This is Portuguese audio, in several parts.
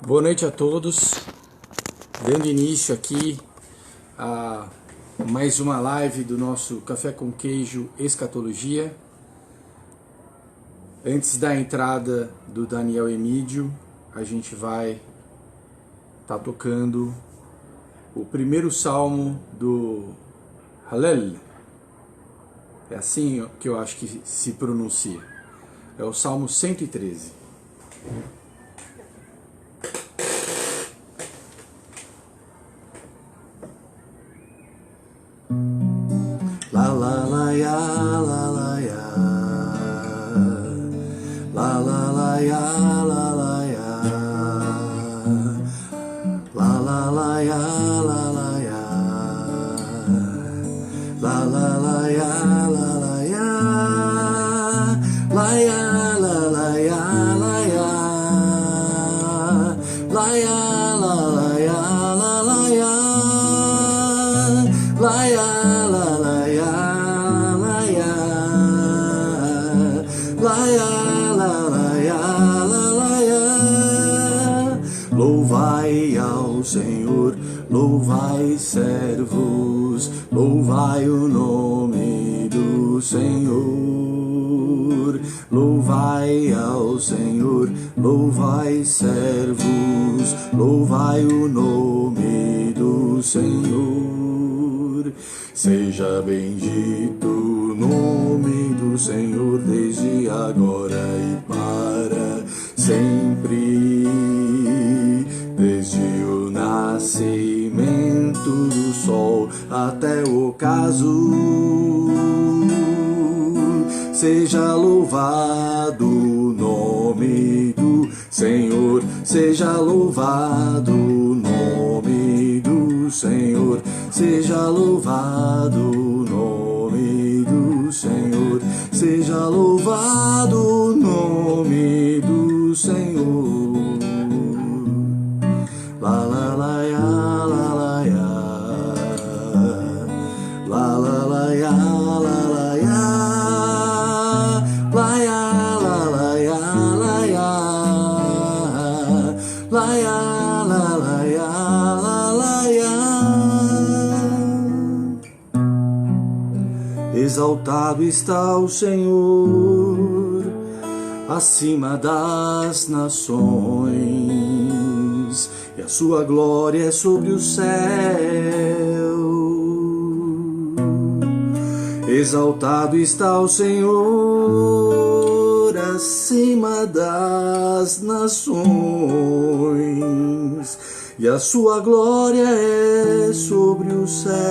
Boa noite a todos, dando início aqui a mais uma live do nosso Café com Queijo Escatologia. Antes da entrada do Daniel Emídio, a gente vai estar tocando o primeiro salmo do Hallel. É assim que eu acho que se pronuncia. É o Salmo 113. La la la ya, la la ya, la la la ya, la la ya, la la la ya, la la ya, la la la ya, la la ya, la ya, la la ya, la ya, la ya, la la ya, la la ya, la ya. Louvai ao Senhor, louvai servos, louvai o nome do Senhor. Louvai ao Senhor, louvai servos, louvai o nome do Senhor. Seja bendito o nome do Senhor desde agora e para sempre. Desde o nascimento do sol até o ocaso, seja louvado o nome do Senhor, seja louvado o nome do Senhor, seja louvado o nome do Senhor, seja louvado o nome do Senhor. La la la ya, la la ya, la la la ya, la la ya, la ya, la la ya, la ya, la ya, la la ya, la la ya. Exaltado está o Senhor acima das nações, e a sua glória é sobre o céu. Exaltado está o Senhor acima das nações, e a sua glória é sobre os céus.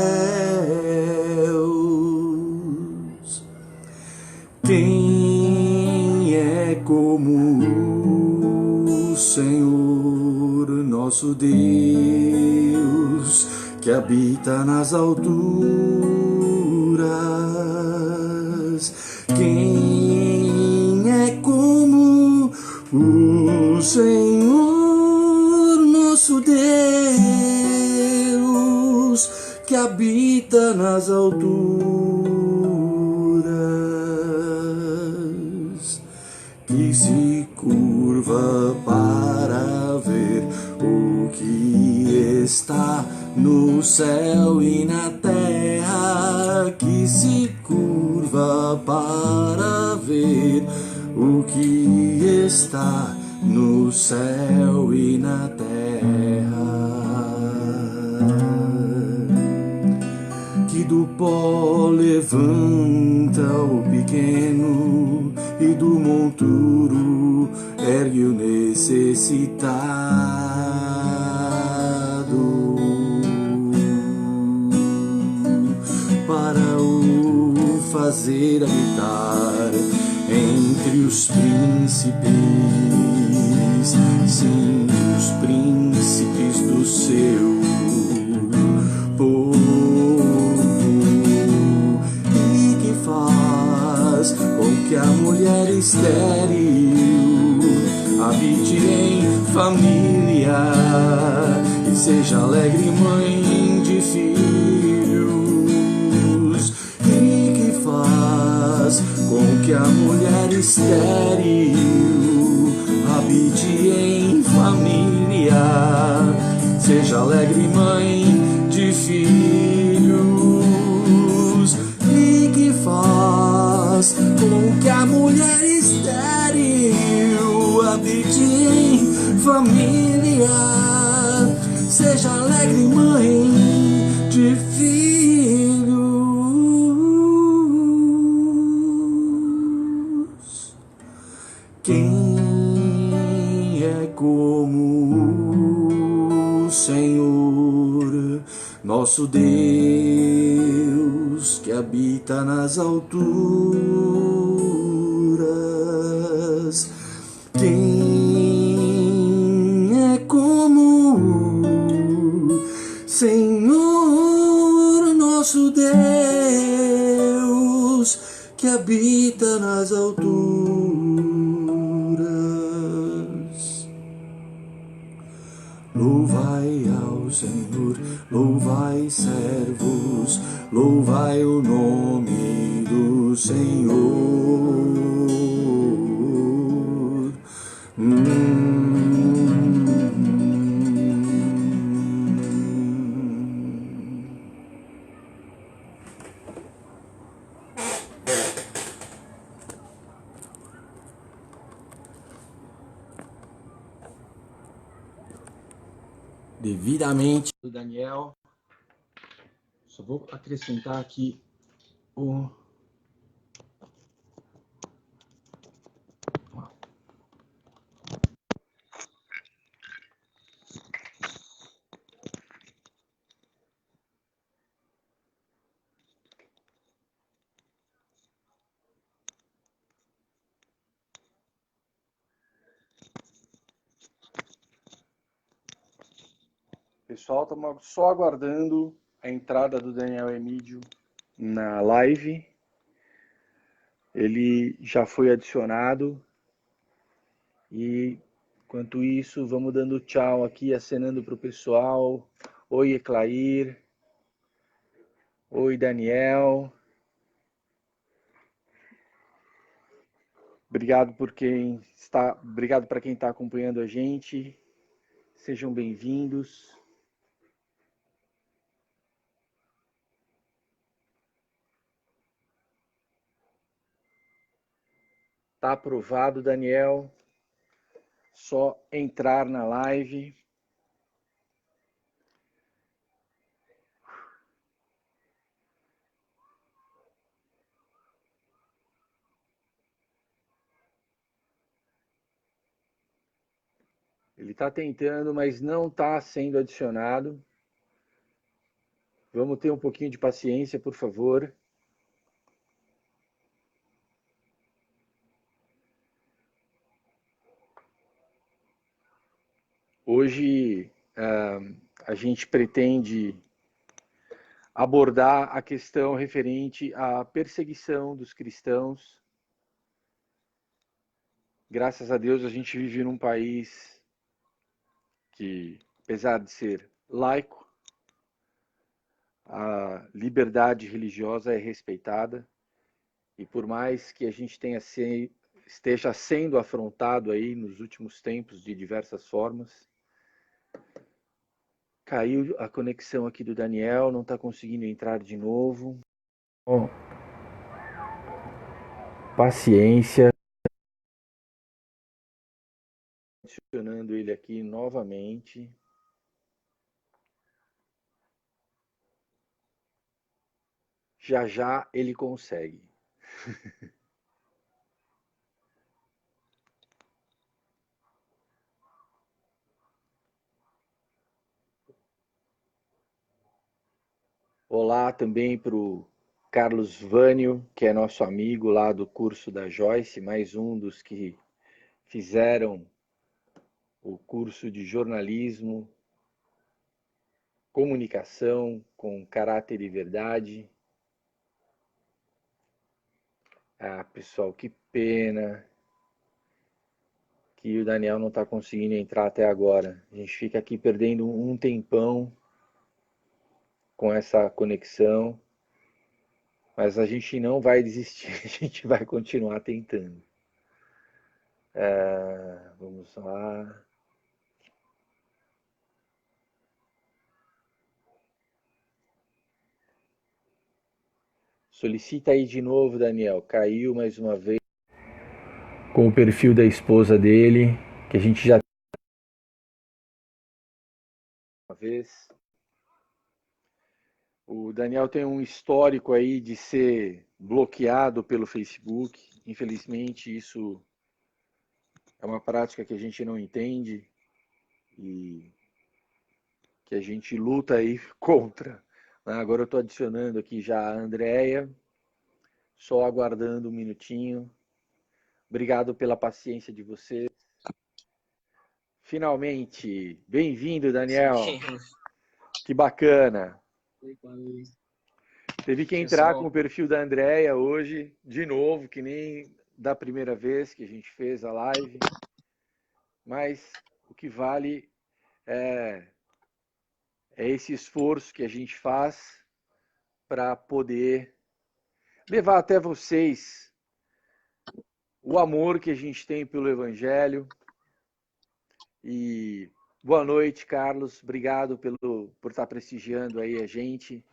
Quem é como o Senhor, nosso Deus, que habita nas alturas? Quem é como o Senhor, nosso Deus, que habita nas alturas, que se curva para ver o que está no céu e na terra, que se curva para ver o que está no céu e na terra, que do pó levanta o pequeno e do monturo ergue o necessitado, para o fazer habitar entre os príncipes, sim, os príncipes do seu povo, e que faz com que a mulher estéril habite em família e seja alegre mãe de filhos, e que faz com que a mulher estéril habite em família, seja alegre mãe de filhos, e que faz com que a mulher estéril habite em família, seja alegre mãe de filhos. Quem é como o Senhor, nosso Deus, que habita nas alturas? Quem é como o Senhor, nosso Deus, que habita nas alturas? Louvai ao Senhor, louvai servos, louvai o nome do Senhor. Devidamente do Daniel, só vou acrescentar aqui o pessoal, estamos só aguardando a entrada do Daniel Emídio na live. Ele já foi adicionado e, enquanto isso, vamos dando tchau aqui, acenando para o pessoal. Oi, Eclair. Oi, Daniel. Obrigado para quem está acompanhando a gente. Sejam bem-vindos. Tá aprovado, Daniel. Só entrar na live. Ele está tentando, mas não está sendo adicionado. Vamos ter um pouquinho de paciência, por favor. Hoje a gente pretende abordar a questão referente à perseguição dos cristãos. Graças a Deus a gente vive num país que, apesar de ser laico, a liberdade religiosa é respeitada, e por mais que a gente esteja sendo afrontado aí nos últimos tempos de diversas formas. Caiu a conexão aqui do Daniel, não está conseguindo entrar de novo. Bom, paciência. Adicionando ele aqui novamente. Já já ele consegue. Olá também para o Carlos Vânio, que é nosso amigo lá do curso da Joyce, mais um dos que fizeram o curso de jornalismo, comunicação com caráter e verdade. Ah, pessoal, que pena que o Daniel não está conseguindo entrar até agora. A gente fica aqui perdendo um tempão com essa conexão, mas a gente não vai desistir, a gente vai continuar tentando. Vamos lá. Solicita aí de novo, Daniel. Caiu mais uma vez. Com o perfil da esposa dele, que a gente já uma vez. O Daniel tem um histórico aí de ser bloqueado pelo Facebook. Infelizmente, isso é uma prática que a gente não entende e que a gente luta aí contra. Agora eu estou adicionando aqui já a Andrea, só aguardando um minutinho. Obrigado pela paciência de você. Finalmente, bem-vindo, Daniel. Sim. Que bacana. Teve que entrar com o perfil da Andrea hoje, de novo, que nem da primeira vez que a gente fez a live. Mas o que vale é esse esforço que a gente faz para poder levar até vocês o amor que a gente tem pelo Evangelho. E boa noite, Carlos. Obrigado por estar prestigiando aí a gente.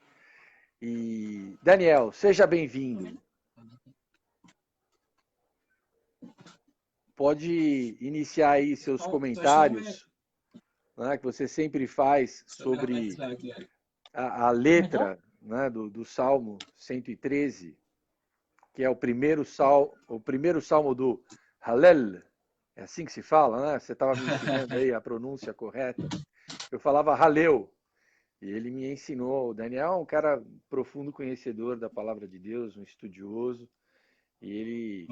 E Daniel, seja bem-vindo. Pode iniciar aí seus comentários, né, que você sempre faz sobre a letra, né, do Salmo 113, que é o primeiro salmo do Hallel. É assim que se fala, né? Você estava me ensinando aí a pronúncia correta. Eu falava Halel, e ele me ensinou. O Daniel é um cara profundo conhecedor da palavra de Deus, um estudioso, e ele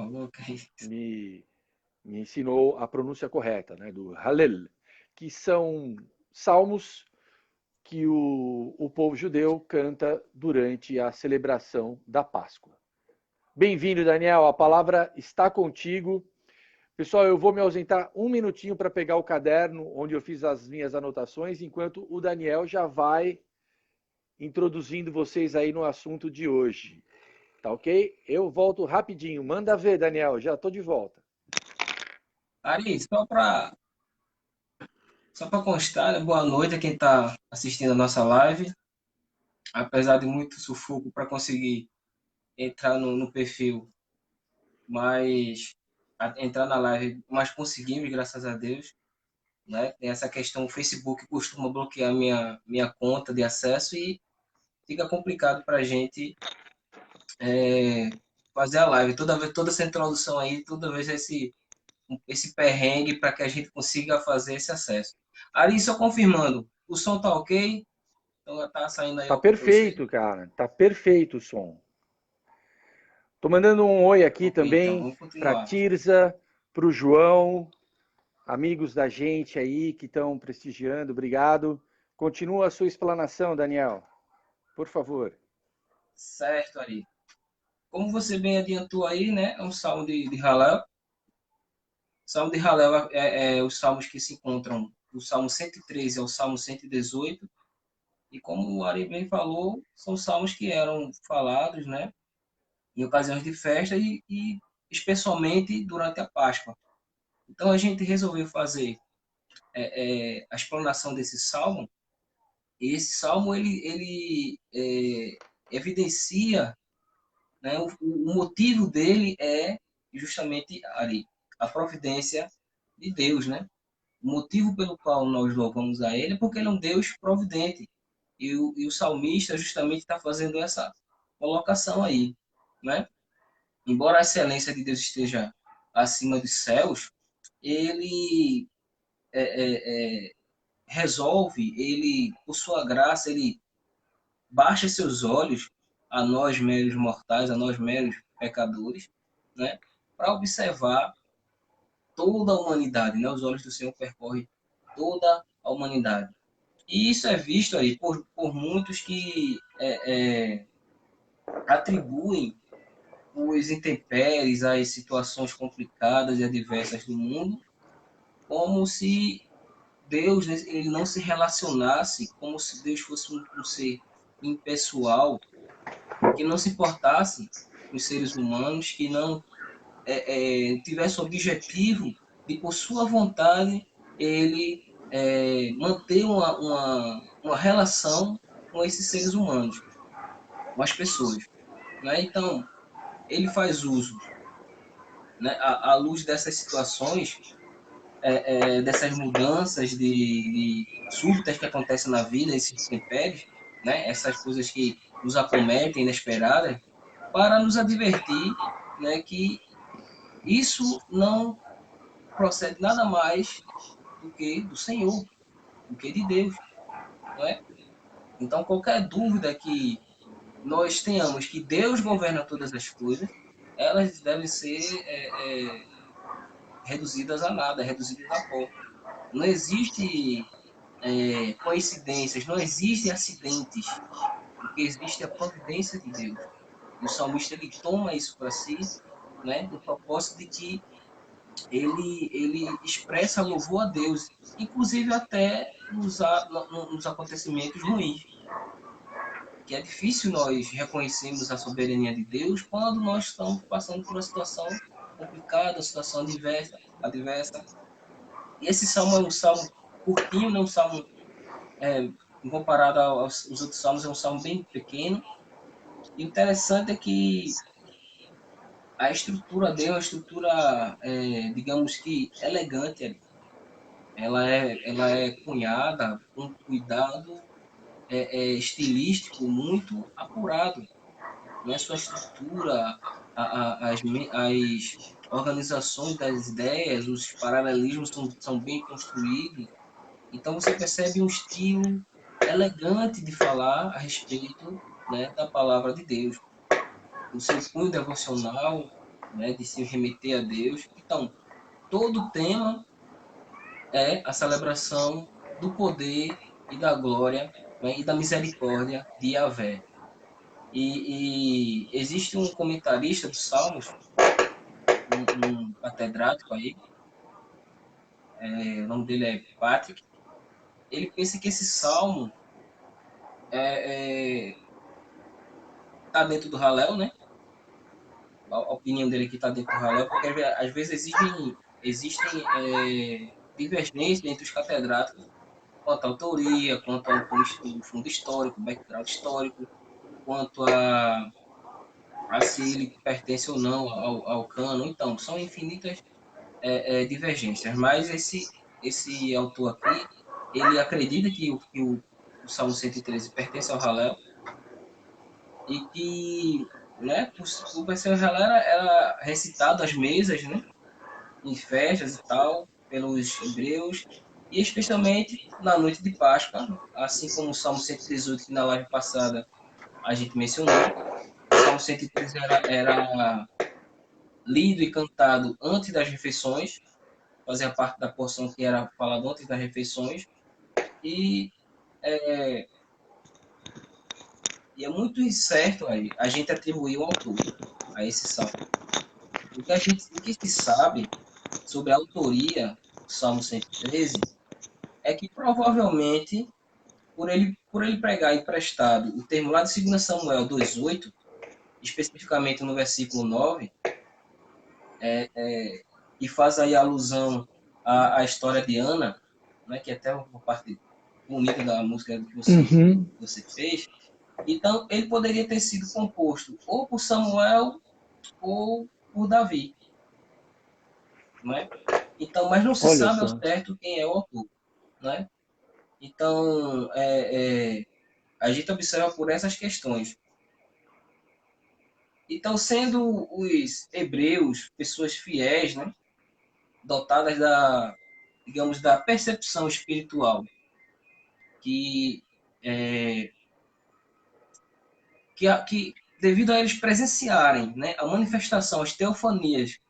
me ensinou a pronúncia correta, né, do Hallel, que são salmos que o povo judeu canta durante a celebração da Páscoa. Bem-vindo, Daniel, a palavra está contigo. Pessoal, eu vou me ausentar um minutinho para pegar o caderno onde eu fiz as minhas anotações, enquanto o Daniel já vai introduzindo vocês aí no assunto de hoje. Tá ok? Eu volto rapidinho. Manda ver, Daniel, já estou de volta. Ari, só para constar, né, boa noite a quem está assistindo a nossa live. Apesar de muito sufoco para conseguir entrar no perfil, mas entrar na live, mas conseguimos, graças a Deus. Né? Tem essa questão, o Facebook costuma bloquear minha conta de acesso e fica complicado para a gente fazer a live. Toda essa introdução aí, toda vez esse perrengue para que a gente consiga fazer esse acesso. Ari, só confirmando, o som tá ok? Então tá saindo aí Tá ok para você? perfeito, cara. Tá perfeito o som. Tô mandando um oi aqui Ok, então também vamos para continuar. Tirza, para o João, amigos da gente aí que estão prestigiando. Obrigado. Continua a sua explanação, Daniel. Por favor. Certo, Ari. Como você bem adiantou aí, né? É um salmo de Halel. O salmo de Halel é os salmos que se encontram do Salmo 113 ao Salmo 118. E como o Ari bem falou, são salmos que eram falados, né? Em ocasiões de festa e especialmente durante a Páscoa. Então a gente resolveu fazer a explanação desse salmo. E esse salmo ele evidencia, né, o motivo dele é justamente ali a providência de Deus, né? O motivo pelo qual nós louvamos a Ele é porque Ele é um Deus providente. E o salmista justamente está fazendo essa colocação aí, né? Embora a excelência de Deus esteja acima dos céus, ele resolve, ele, por sua graça, ele baixa seus olhos a nós meros mortais, a nós meros pecadores, né? Para observar toda a humanidade, né? Os olhos do Senhor percorrem toda a humanidade. E isso é visto aí por muitos que atribuem os intempéries, as situações complicadas e adversas do mundo, como se Deus, né, ele não se relacionasse, como se Deus fosse um ser impessoal, que não se importasse com os seres humanos, que não tivesse o objetivo de, por sua vontade, ele manter uma relação com esses seres humanos, com as pessoas. Né? Então, ele faz uso, né, à luz dessas situações, dessas mudanças de súbitas que acontecem na vida, esses intempéries, né, essas coisas que nos acometem inesperadas, para nos advertir, né, que isso não procede nada mais do que do Senhor, do que de Deus, não é? Então, qualquer dúvida que nós tenhamos que Deus governa todas as coisas, elas devem ser reduzidas a nada, reduzidas a pó. Não existe coincidências, não existem acidentes, porque existe a providência de Deus. E o salmista ele toma isso para si, né, no propósito de que ele expressa louvor a Deus, inclusive até nos acontecimentos ruins, que é difícil nós reconhecermos a soberania de Deus quando nós estamos passando por uma situação complicada, uma situação adversa. E esse salmo é um salmo curtinho, não é um salmo, é, comparado aos outros salmos, é um salmo bem pequeno. E o interessante é que a estrutura dele é uma estrutura, digamos que, elegante. Ela é cunhada com cuidado estilístico muito apurado. Não é sua estrutura, as organizações das ideias, os paralelismos são bem construídos. Então você percebe um estilo elegante de falar a respeito, né, da palavra de Deus. O seu cunho devocional, né, de se remeter a Deus. Então, todo o tema é a celebração do poder e da glória, né, e da misericórdia de Yahvé. E existe um comentarista dos Salmos, um catedrático aí, o nome dele é Patrick. Ele pensa que esse salmo está dentro do Halel, né? A opinião dele que está dentro do Halel, porque às vezes existem divergências entre os catedráticos quanto à autoria, quanto ao fundo histórico, background histórico, quanto a se ele pertence ou não ao cânon. Então, são infinitas divergências, mas esse autor aqui, ele acredita que o Salmo 113 pertence ao Halel e que, né, por ser o Halel era recitado às mesas, né, em festas e tal, pelos hebreus, e especialmente na noite de Páscoa, assim como o Salmo 118, que na live passada a gente mencionou. O Salmo 113 era lido e cantado antes das refeições, fazia parte da porção que era falada antes das refeições, e é, e é muito incerto aí a gente atribuir o autor a esse salmo. O que se sabe sobre a autoria do Salmo 113 é que provavelmente, por ele pregar emprestado o termo lá de 2 Samuel 2,8, especificamente no versículo 9, que faz aí alusão à história de Ana, né, que é até uma parte bonita da música que você fez. Então, ele poderia ter sido composto ou por Samuel ou por Davi, não é? Então, mas não se Olha sabe ao só. certo quem é o autor, não é? Então, a gente observa por essas questões. Então, sendo os hebreus pessoas fiéis, né, dotadas digamos, da percepção espiritual, que, é, que devido a eles presenciarem, né, a manifestação, as teofanias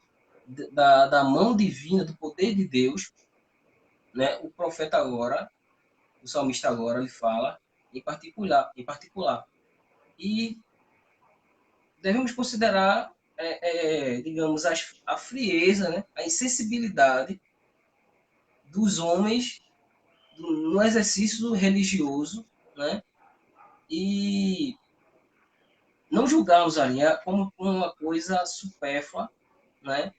da mão divina, do poder de Deus, né, o profeta agora, o salmista agora, ele fala em particular. E devemos considerar, digamos, a frieza, né, a insensibilidade dos homens no exercício religioso, né, e não julgarmos ali como uma coisa supérflua, né,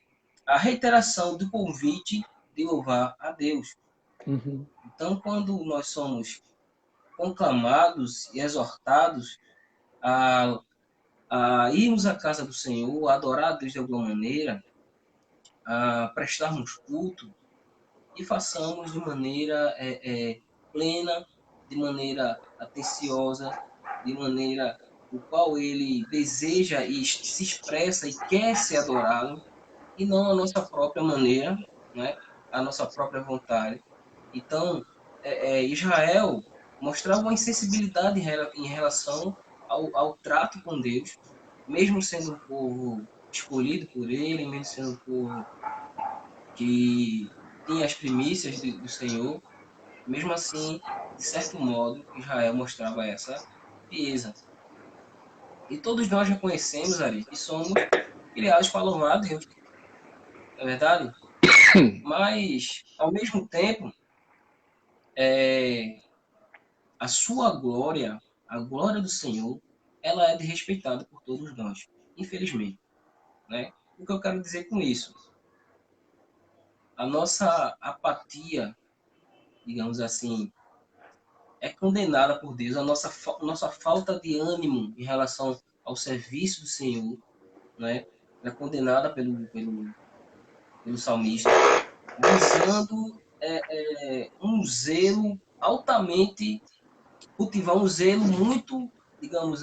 a reiteração do convite de louvar a Deus. Uhum. Então, quando nós somos conclamados e exortados a, a irmos à casa do Senhor, a adorar a Deus de alguma maneira, a prestarmos culto, e façamos de maneira plena, de maneira atenciosa, de maneira o qual ele deseja e se expressa e quer ser adorado, e não a nossa própria maneira, né? A nossa própria vontade. Então, Israel mostrava uma insensibilidade em relação ao trato com Deus, mesmo sendo um povo escolhido por ele, mesmo sendo um povo que tinha as primícias do Senhor, mesmo assim, de certo modo, Israel mostrava essa tibieza. E todos nós reconhecemos, Ari, que somos criados para louvar a Deus, não é verdade? Mas, ao mesmo tempo, a sua glória, a glória do Senhor, ela é desrespeitada por todos nós, infelizmente, né? O que eu quero dizer com isso? A nossa apatia, digamos assim, é condenada por Deus, a nossa falta de ânimo em relação ao serviço do Senhor, né? É condenada pelo salmista, visando um zelo altamente, cultivar um zelo muito, digamos,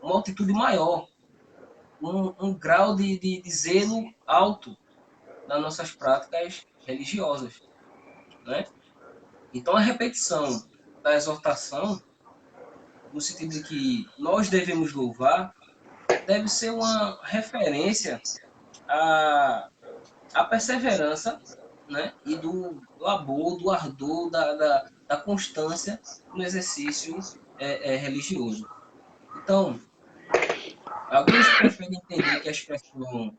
uma altitude maior, um grau de zelo alto nas nossas práticas religiosas, né? Então, a repetição da exortação, no sentido de que nós devemos louvar, deve ser uma referência à, à perseverança, né? E do labor, do ardor, da constância no exercício religioso. Então, alguns preferem entender que a expressão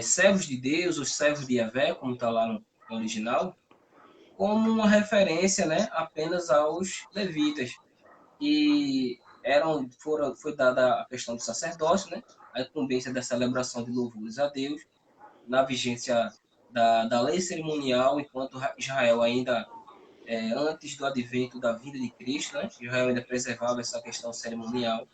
servos de Deus, os servos de Yahvé, como está lá no original, como uma referência, né, apenas aos levitas, que foi dada a questão do sacerdócio, né, a incumbência da celebração de louvores a Deus, na vigência da lei cerimonial, enquanto Israel ainda, antes do advento da vinda de Cristo, né, Israel ainda preservava essa questão cerimonial.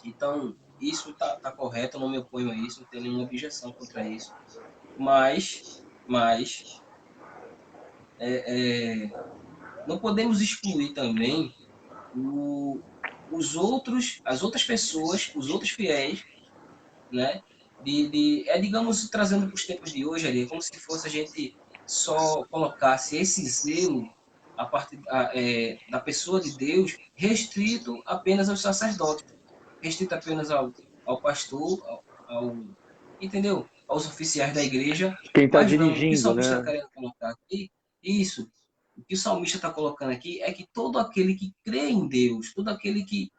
Então, isso tá correto, eu não me oponho a isso, não tenho nenhuma objeção contra isso. Mas não podemos excluir também as outras pessoas, os outros fiéis, né? Digamos, trazendo para os tempos de hoje ali, como se fosse a gente só colocasse esse zelo a partir da pessoa de Deus restrito apenas aos sacerdotes, restrito apenas ao pastor, entendeu? Aos oficiais da igreja, Quem está mas não, o que o dirigindo, salmista né? está querendo colocar aqui, isso, o que o salmista está colocando aqui é que todo aquele que crê em Deus, todo aquele que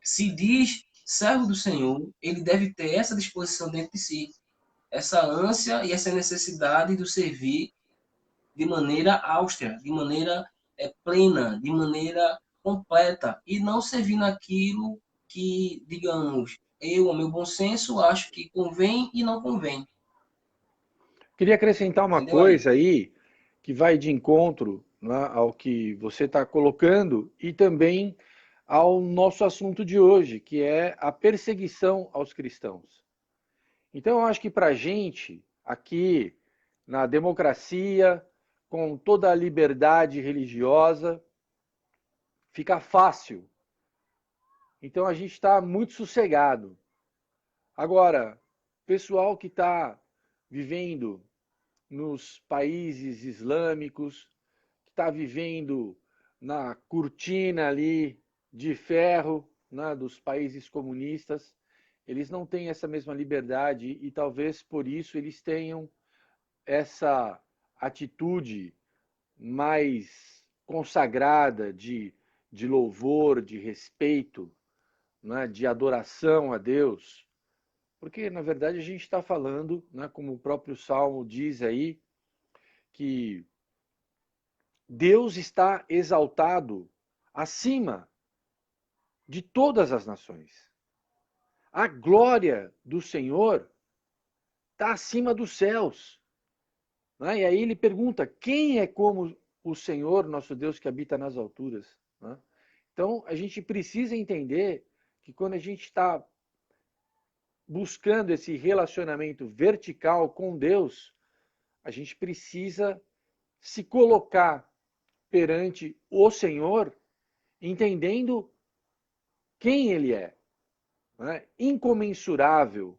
se diz servo do Senhor, ele deve ter essa disposição dentro de si, essa ânsia e essa necessidade do servir de maneira austera, de maneira plena, de maneira completa, e não servir naquilo que, digamos, eu, ao meu bom senso, acho que convém e não convém. Queria acrescentar uma Entendeu, Ari? coisa aí que vai de encontro, né, ao que você está colocando e também ao nosso assunto de hoje, que é a perseguição aos cristãos. Então, eu acho que para a gente, aqui na democracia, com toda a liberdade religiosa, fica fácil. Então, a gente está muito sossegado. Agora, pessoal que está vivendo nos países islâmicos, que está vivendo na cortina ali de ferro, né, dos países comunistas, eles não têm essa mesma liberdade e talvez por isso eles tenham essa atitude mais consagrada de louvor, de respeito, né, de adoração a Deus. Porque, na verdade, a gente está falando, né, como o próprio Salmo diz aí, que Deus está exaltado acima de todas as nações. A glória do Senhor está acima dos céus. Né? E aí ele pergunta, quem é como o Senhor, nosso Deus, que habita nas alturas? Né? Então, a gente precisa entender que quando a gente está buscando esse relacionamento vertical com Deus, a gente precisa se colocar perante o Senhor, entendendo quem Ele é. Né? Incomensurável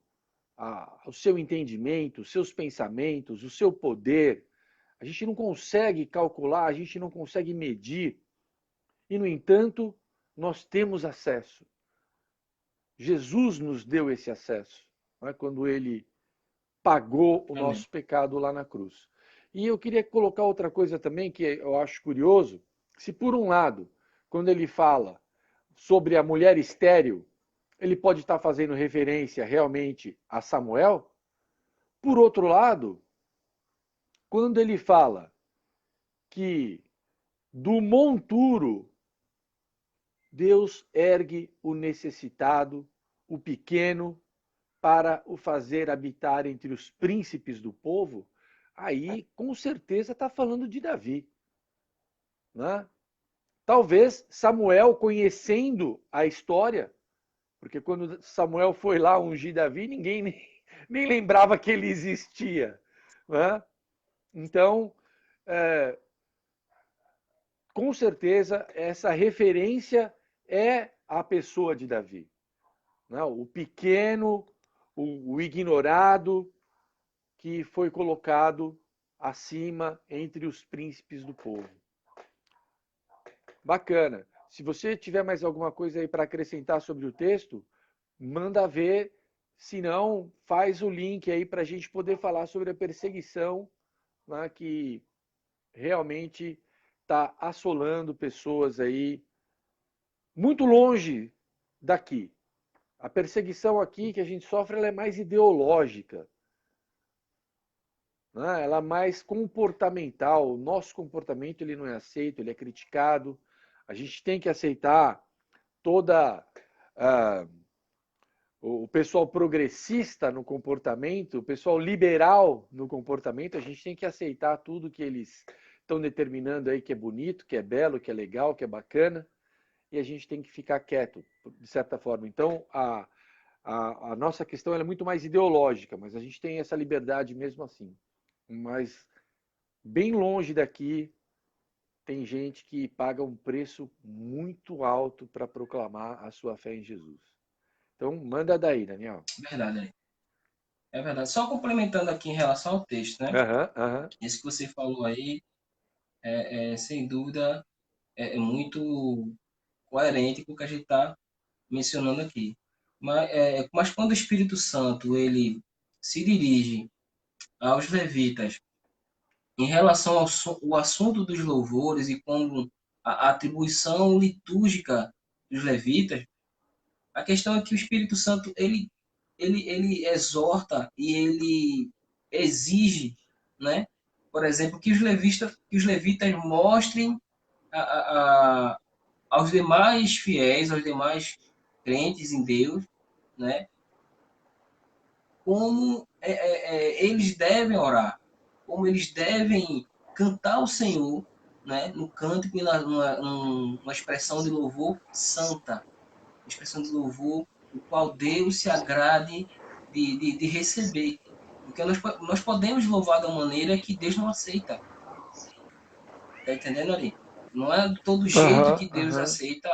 o seu entendimento, os seus pensamentos, o seu poder. A gente não consegue calcular, a gente não consegue medir. E, no entanto, nós temos acesso. Jesus nos deu esse acesso, né, quando ele pagou o Amém. nosso pecado lá na cruz. E eu queria colocar outra coisa também que eu acho curioso. Se por um lado, quando ele fala sobre a mulher estéril, ele pode estar fazendo referência realmente a Samuel. Por outro lado, quando ele fala que do monturo Deus ergue o necessitado, o pequeno, para o fazer habitar entre os príncipes do povo, aí com certeza está falando de Davi. Né? Talvez Samuel, conhecendo a história, porque quando Samuel foi lá ungir Davi, ninguém nem lembrava que ele existia. Né? Então, com certeza, essa referência é a pessoa de Davi. Né? O pequeno, o ignorado, que foi colocado acima entre os príncipes do povo. Bacana. Se você tiver mais alguma coisa aí para acrescentar sobre o texto, manda ver. Se não, faz o link aí para a gente poder falar sobre a perseguição, né, que realmente está assolando pessoas aí muito longe daqui. A perseguição aqui que a gente sofre, ela é mais ideológica, né? Ela é mais comportamental. O nosso comportamento ele não é aceito, ele é criticado. A gente tem que aceitar toda o pessoal progressista no comportamento, o pessoal liberal no comportamento. A gente tem que aceitar tudo que eles estão determinando aí que é bonito, que é belo, que é legal, que é bacana, e a gente tem que ficar quieto, de certa forma. Então, a nossa questão é muito mais ideológica, mas a gente tem essa liberdade mesmo assim. Mas bem longe daqui tem gente que paga um preço muito alto para proclamar a sua fé em Jesus. Então, manda daí, Daniel. Verdade. É verdade. Só complementando aqui em relação ao texto, né? Aham. Esse que você falou aí, sem dúvida, é muito coerente com o que a gente está mencionando aqui. Mas quando o Espírito Santo ele se dirige aos levitas em relação ao assunto dos louvores e como a atribuição litúrgica dos levitas, a questão é que o Espírito Santo ele exorta e ele exige, né? Por exemplo, que os levitas mostrem a, aos demais fiéis, aos demais crentes em Deus, né? Como eles devem orar, como eles devem cantar ao Senhor, né? No cântico e numa expressão de louvor santa, expressão de louvor o qual Deus se agrade de receber. Porque nós podemos louvar da maneira que Deus não aceita. Tá entendendo ali? Não é de todo jeito que Deus Aham. aceita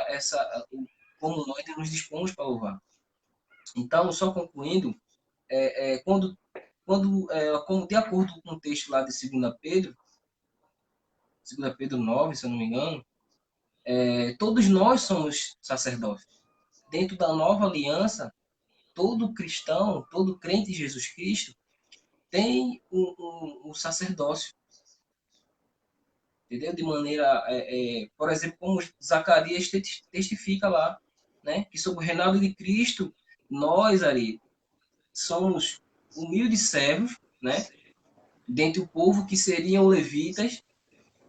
como nós nos dispomos para louvar. Então, só concluindo, como de acordo com o texto lá de 2 Pedro 9, se eu não me engano, todos nós somos sacerdotes. Dentro da nova aliança, todo cristão, todo crente em Jesus Cristo tem um sacerdócio, entendeu? De maneira, por exemplo, como Zacarias testifica lá, né? Que sob o reinado de Cristo, nós ali somos humildes servos, né? Dentre o povo que seriam levitas,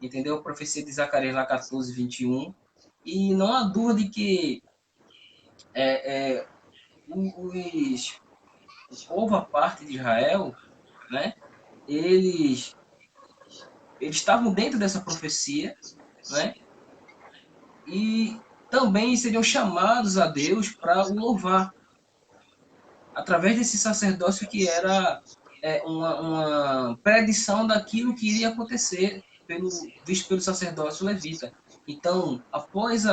entendeu? A profecia de Zacarias lá 14, 21. E não há dúvida de que os o povo, a parte de Israel, né, eles estavam dentro dessa profecia, né, e também seriam chamados a Deus para o louvar, através desse sacerdócio que era uma predição daquilo que iria acontecer visto pelo sacerdócio levita. Então, após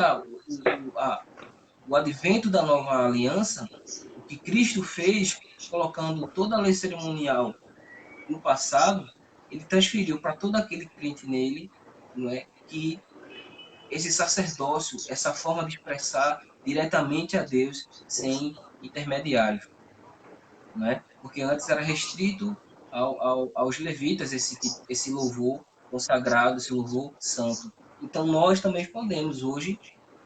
o advento da nova aliança, o que Cristo fez, colocando toda a lei cerimonial no passado, ele transferiu para todo aquele crente nele, não é, que esse sacerdócio, essa forma de expressar diretamente a Deus sem intermediários, né? Porque antes era restrito aos levitas esse louvor consagrado, esse louvor santo. Então nós também podemos hoje,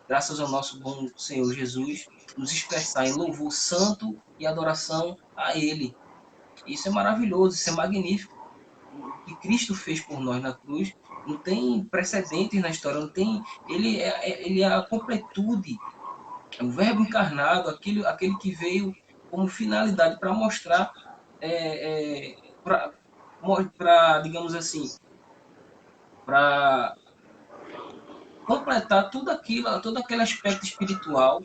graças ao nosso bom Senhor Jesus, nos expressar em louvor santo e adoração a Ele. Isso é maravilhoso, isso é magnífico. O que Cristo fez por nós na cruz não tem precedentes na história, não tem. Ele é a completude, é o Verbo encarnado, aquele que veio como finalidade para mostrar, para, digamos assim, para completar tudo aquilo, todo aquele aspecto espiritual,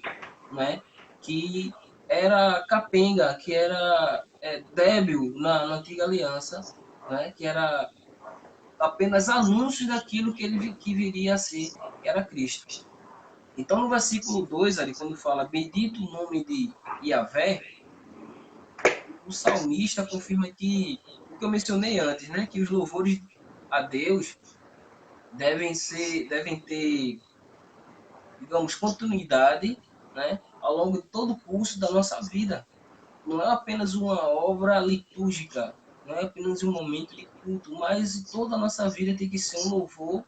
né, que era capenga, que era débil na antiga aliança, né, que era apenas anúncios daquilo que viria a ser, que era Cristo. Então, no versículo 2, ali, quando fala bendito o nome de Yahvé, o salmista confirma que o que eu mencionei antes, né, que os louvores a Deus devem ter, digamos, continuidade, né, ao longo de todo o curso da nossa vida. Não é apenas uma obra litúrgica, não é apenas um momento de culto, mas toda a nossa vida tem que ser um louvor,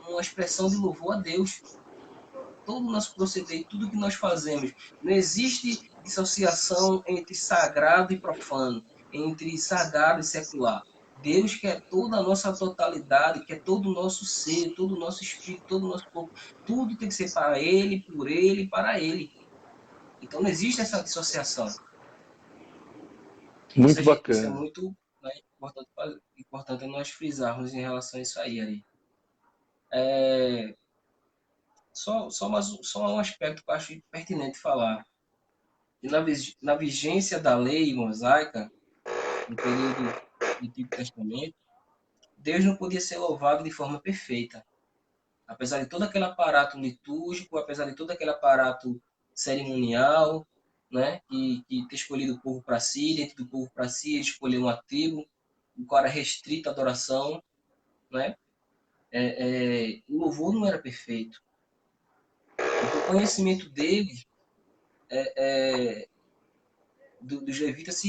uma expressão de louvor a Deus. Todo o nosso proceder, tudo que nós fazemos. Não existe dissociação entre sagrado e profano, entre sagrado e secular. Deus quer toda a nossa totalidade, quer todo o nosso ser, todo o nosso espírito, todo o nosso corpo. Tudo tem que ser para Ele, por Ele e para Ele. Então não existe essa dissociação. Muito Isso é bacana. muito, né, importante nós frisarmos em relação a isso aí. Só um aspecto que eu acho pertinente falar. E na vigência da lei mosaica, no período do Antigo Testamento, Deus não podia ser louvado de forma perfeita. Apesar de todo aquele aparato litúrgico, apesar de todo aquele aparato cerimonial, né, que ter escolhido o povo para si, dentro do povo para si, ele escolheu uma tribo, o qual era restrita à adoração, né? O louvor não era perfeito. Então, o conhecimento dele, dos levitas,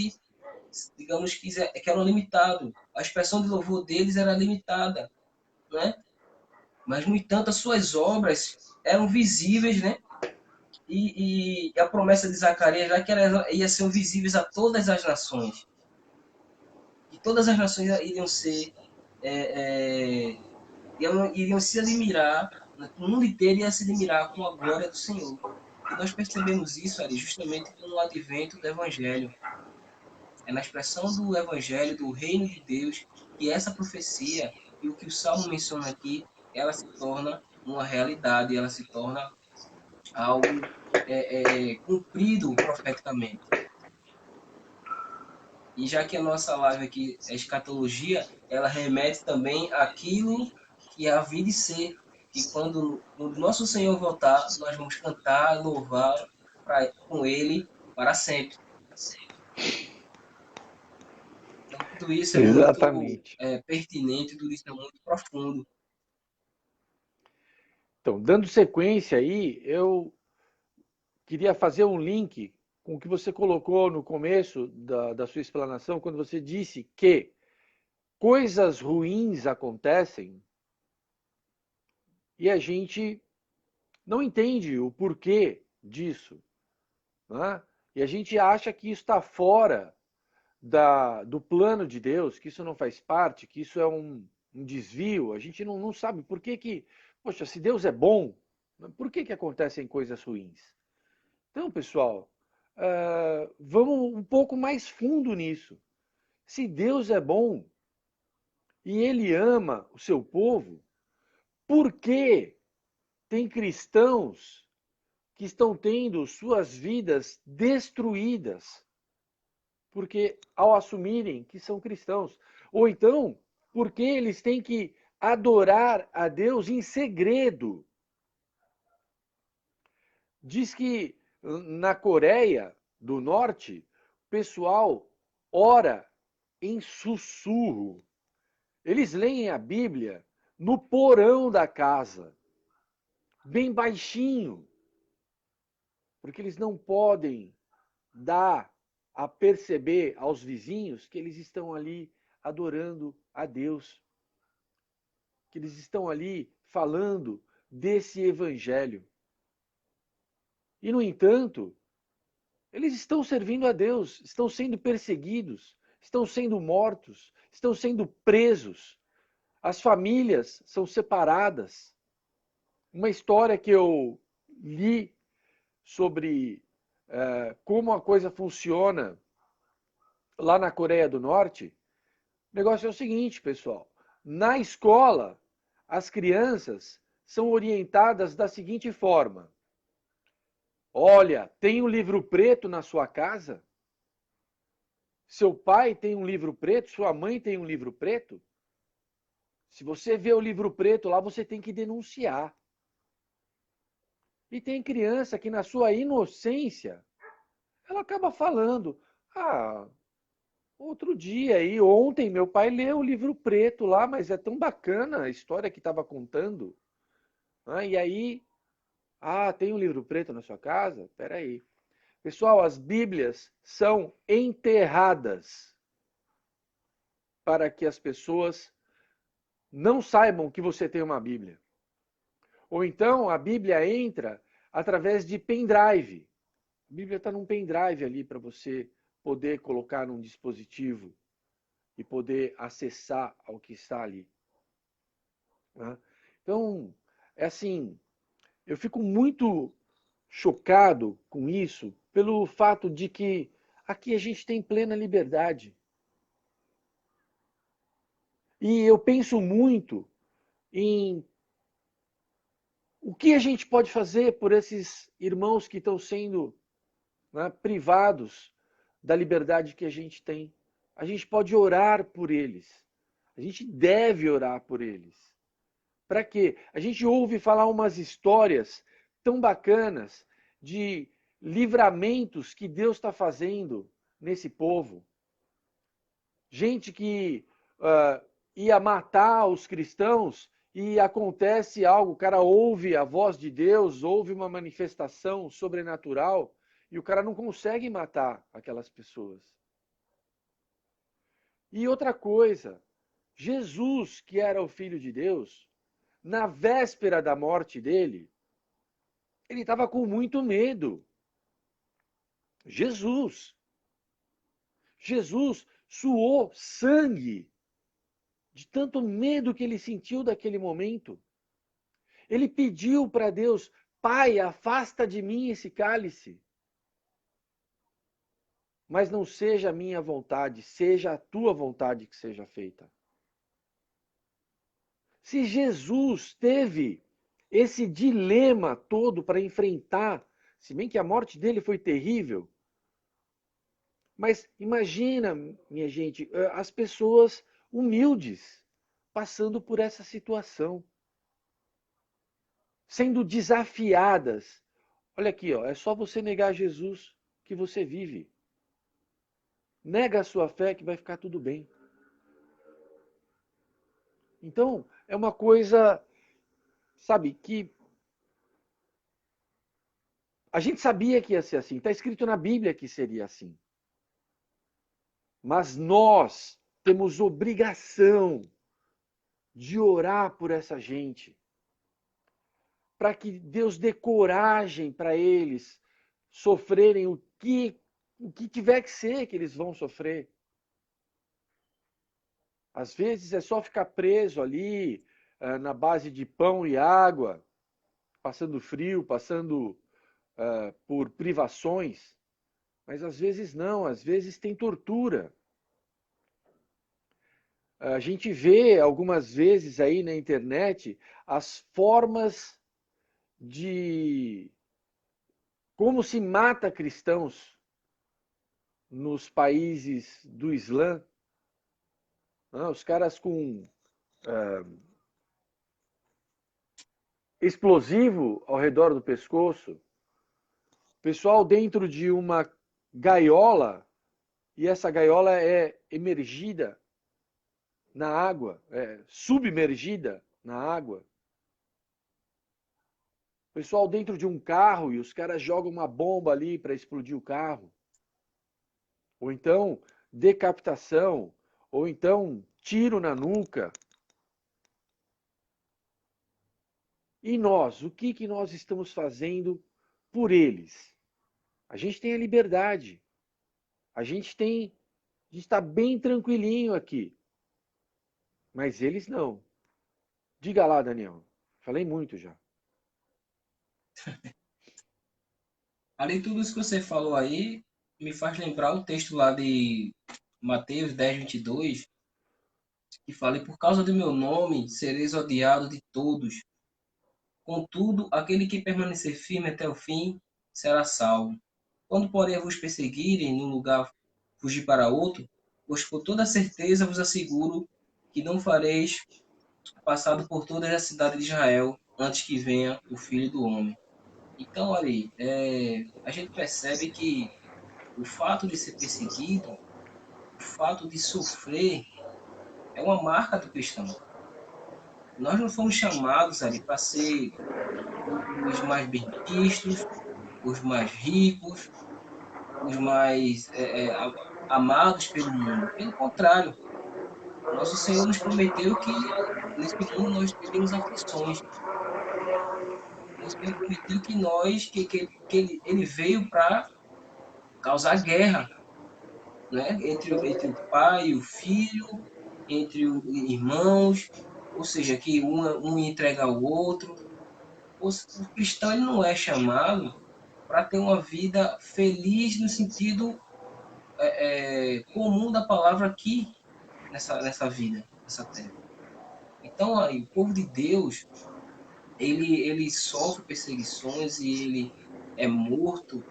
digamos que eram limitado. A expressão de louvor deles era limitada, né? Mas, no entanto, as suas obras eram visíveis, né? E a promessa de Zacarias já que ela ia ser visíveis a todas as nações. E todas as nações iriam ser iriam se admirar, né? O mundo inteiro ia se admirar com a glória do Senhor. E nós percebemos isso, Ari, justamente com o advento do Evangelho. É na expressão do Evangelho, do Reino de Deus, que essa profecia, e o que o Salmo menciona aqui, ela se torna uma realidade, ela se torna algo cumprido profeticamente. E já que a nossa live aqui é escatologia, ela remete também àquilo que é a vida e ser. E quando o nosso Senhor voltar, nós vamos cantar, louvar com Ele para sempre. Então, tudo isso é muito Exatamente. pertinente, tudo isso é muito profundo. Então, dando sequência aí, eu queria fazer um link com o que você colocou no começo da sua explanação, quando você disse que coisas ruins acontecem e a gente não entende o porquê disso, né? E a gente acha que isso está fora do plano de Deus, que isso não faz parte, que isso é um desvio. A gente não sabe por que, poxa, se Deus é bom, por que acontecem coisas ruins? Então, pessoal, vamos um pouco mais fundo nisso. Se Deus é bom e Ele ama o seu povo, por que tem cristãos que estão tendo suas vidas destruídas? Porque ao assumirem que são cristãos. Ou então, porque eles têm que adorar a Deus em segredo. Diz que na Coreia do Norte, o pessoal ora em sussurro. Eles leem a Bíblia no porão da casa, bem baixinho, porque eles não podem dar a perceber aos vizinhos que eles estão ali adorando a Deus, que eles estão ali falando desse evangelho. E, no entanto, eles estão servindo a Deus, estão sendo perseguidos, estão sendo mortos, estão sendo presos, as famílias são separadas. Uma história que eu li sobre como a coisa funciona lá na Coreia do Norte, o negócio é o seguinte, pessoal. Na escola, as crianças são orientadas da seguinte forma: olha, tem um livro preto na sua casa? Seu pai tem um livro preto? Sua mãe tem um livro preto? Se você vê o livro preto lá, você tem que denunciar. E tem criança que, na sua inocência, ela acaba falando: ah, outro dia aí, ontem, meu pai leu o livro preto lá, mas é tão bacana a história que estava contando. E aí, tem um livro preto na sua casa? Espera aí. Pessoal, as Bíblias são enterradas para que as pessoas não saibam que você tem uma Bíblia. Ou então a Bíblia entra através de pendrive. A Bíblia está num pendrive ali para você poder colocar num dispositivo e poder acessar ao que está ali. Então, é assim, eu fico muito chocado com isso, pelo fato de que aqui a gente tem plena liberdade. E eu penso muito em o que a gente pode fazer por esses irmãos que estão sendo, né, privados da liberdade que a gente tem. A gente pode orar por eles. A gente deve orar por eles. Para quê? A gente ouve falar umas histórias tão bacanas de livramentos que Deus está fazendo nesse povo. Gente que ia matar os cristãos e acontece algo, o cara ouve a voz de Deus, ouve uma manifestação sobrenatural e o cara não consegue matar aquelas pessoas. E outra coisa, Jesus, que era o Filho de Deus, na véspera da morte dele, ele estava com muito medo. Jesus suou sangue de tanto medo que ele sentiu daquele momento. Ele pediu para Deus: Pai, afasta de mim esse cálice. Mas não seja a minha vontade, seja a tua vontade que seja feita. Se Jesus teve esse dilema todo para enfrentar, se bem que a morte dele foi terrível, mas imagina, minha gente, as pessoas humildes passando por essa situação, sendo desafiadas. Olha aqui, é só você negar Jesus que você vive. Nega a sua fé que vai ficar tudo bem. Então, é uma coisa, sabe, que a gente sabia que ia ser assim. Está escrito na Bíblia que seria assim. Mas nós temos obrigação de orar por essa gente, para que Deus dê coragem para eles sofrerem o que tiver que ser que eles vão sofrer. Às vezes é só ficar preso ali na base de pão e água, passando frio, passando por privações. Mas às vezes não, às vezes tem tortura. A gente vê algumas vezes aí na internet as formas de como se mata cristãos nos países do Islã. Os caras com explosivo ao redor do pescoço, pessoal dentro de uma gaiola, e essa gaiola é emergida na água, submergida na água. Pessoal dentro de um carro e os caras jogam uma bomba ali para explodir o carro. Ou então decapitação, ou então tiro na nuca. E nós, o que nós estamos fazendo por eles? A gente tem a liberdade. A gente está bem tranquilinho aqui. Mas eles não. Diga lá, Daniel. Falei muito já. Além de tudo isso que você falou aí, me faz lembrar o texto lá de Mateus 10:22, que fala: "E por causa do meu nome sereis odiado de todos. Contudo, aquele que permanecer firme até o fim será salvo. Quando, porém, vos perseguirem num lugar, fugir para outro, pois com toda certeza vos asseguro que não fareis passado por toda a cidade de Israel antes que venha o Filho do Homem." Então, ali, a gente percebe que o fato de ser perseguido, o fato de sofrer, é uma marca do cristão. Nós não fomos chamados ali para ser os mais benquistos, os mais ricos, os mais amados pelo mundo. Pelo contrário, nosso Senhor nos prometeu que nesse mundo nós teríamos aflições. Nosso Senhor prometeu que ele veio para causar guerra, né? Entre o pai e o filho, entre os irmãos, ou seja, que um entrega ao outro. O cristão ele não é chamado para ter uma vida feliz no sentido comum da palavra aqui nessa vida, nessa terra. Então, aí, o povo de Deus, ele sofre perseguições e ele é morto,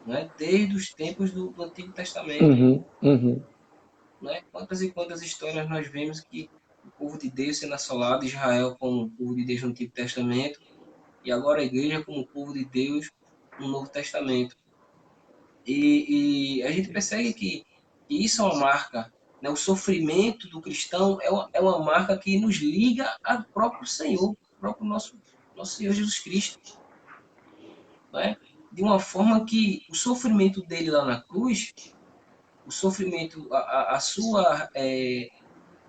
né, desde os tempos do Antigo Testamento. Uhum. Né? Quantas e quantas histórias nós vemos que o povo de Deus sendo assolado, Israel como o povo de Deus no Antigo Testamento, e agora a igreja como o povo de Deus no Novo Testamento. E a gente percebe que isso é uma marca, né? O sofrimento do cristão é uma marca que nos liga ao próprio Senhor, ao próprio nosso Senhor Jesus Cristo. Né? De uma forma que o sofrimento dele lá na cruz, o sofrimento, a sua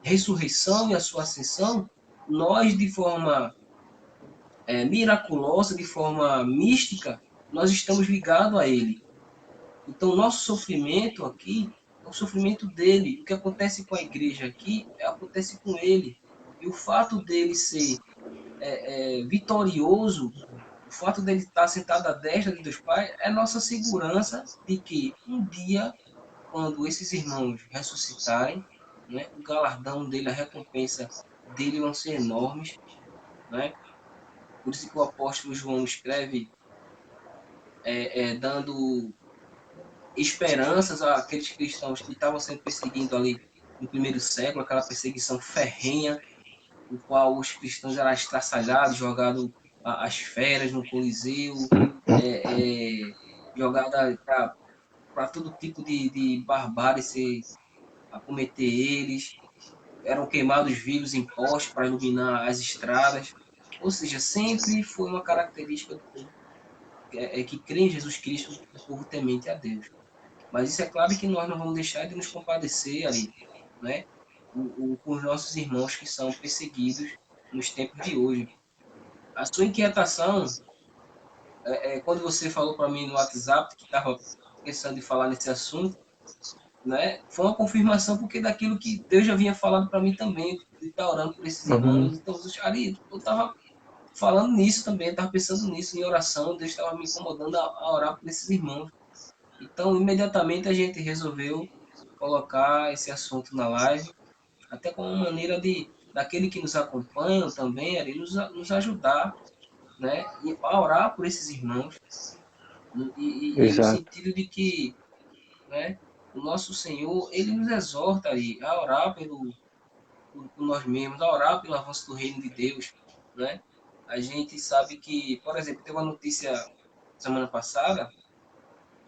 ressurreição e a sua ascensão, nós de forma miraculosa, de forma mística, nós estamos ligados a ele. Então, nosso sofrimento aqui é o sofrimento dele. O que acontece com a igreja aqui acontece com ele. E o fato dele ser vitorioso, o fato dele estar sentado à destra de Deus Pai, é nossa segurança de que um dia, quando esses irmãos ressuscitarem, né, o galardão dele, a recompensa dele vão ser enormes. Né? Por isso que o apóstolo João escreve dando esperanças àqueles cristãos que estavam sendo perseguidos ali no primeiro século, aquela perseguição ferrenha, no qual os cristãos eram estraçalhados, jogados às feras no Coliseu, jogados para todo tipo de barbárie ser acometer eles, eram queimados vivos em postes para iluminar as estradas. Ou seja, sempre foi uma característica do povo que crê em Jesus Cristo, o povo temente a Deus. Mas isso é claro que nós não vamos deixar de nos compadecer ali, né? Com os nossos irmãos que são perseguidos nos tempos de hoje. A sua inquietação, quando você falou para mim no WhatsApp que estava pensando em falar nesse assunto, né? Foi uma confirmação porque daquilo que Deus já vinha falando para mim também, de estar orando por esses irmãos. Então, ali, eu estava falando nisso também, estava pensando nisso em oração, Deus estava me incomodando a orar por esses irmãos. Então, imediatamente a gente resolveu colocar esse assunto na live, até como uma maneira de daquele que nos acompanha também, ali, nos ajudar, né, e a orar por esses irmãos, no Exato. sentido de que, né, o nosso Senhor, ele nos exorta ali a orar por nós mesmos, a orar pelo avanço do reino de Deus, né? A gente sabe que, por exemplo, teve uma notícia semana passada,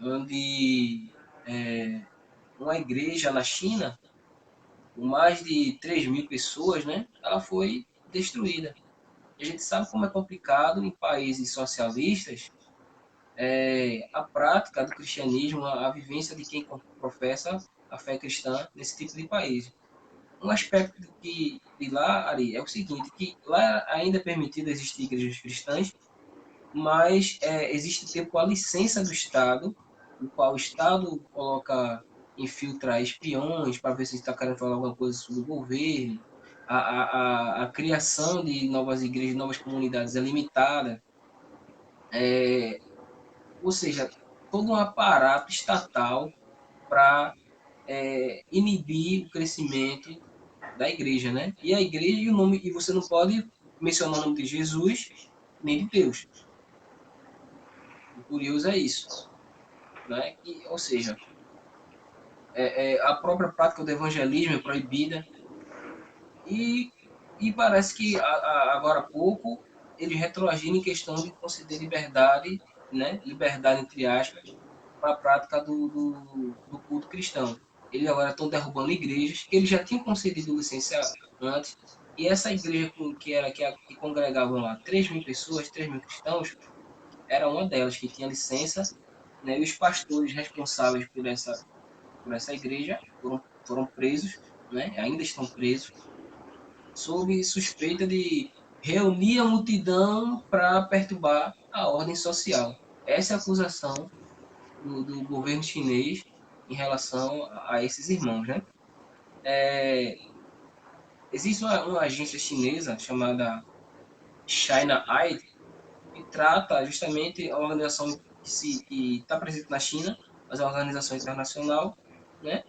onde uma igreja na China, com mais de 3.000 pessoas, né? Ela foi destruída. A gente sabe como é complicado em países socialistas a prática do cristianismo, a vivência de quem professa a fé cristã nesse tipo de país. Um aspecto de lá, Ari, é o seguinte, que lá ainda é permitido existir igrejas cristãs, mas existe tempo a licença do Estado, o qual o Estado coloca, infiltra espiões para ver se está querendo falar alguma coisa sobre o governo, a criação de novas igrejas, novas comunidades é limitada, ou seja, todo um aparato estatal para inibir o crescimento da igreja, né? E a igreja e o nome, e você não pode mencionar o nome de Jesus nem de Deus. O curioso é isso, né? E, ou seja, a própria prática do evangelismo é proibida e, e parece que agora há pouco ele retroagiu em questão de conceder liberdade, né? Liberdade entre aspas para a prática do culto cristão. Eles agora estão derrubando igrejas que eles já tinham concedido licença antes, e essa igreja que congregavam lá 3.000 pessoas, 3.000 cristãos, era uma delas que tinha licença, né, e os pastores responsáveis por essa igreja foram presos, né, ainda estão presos, sob suspeita de reunir a multidão para perturbar a ordem social. Essa é a acusação do governo chinês em relação a esses irmãos, né? Existe uma agência chinesa chamada China Aid que trata justamente a organização que está presente na China, mas é uma organização internacional, né?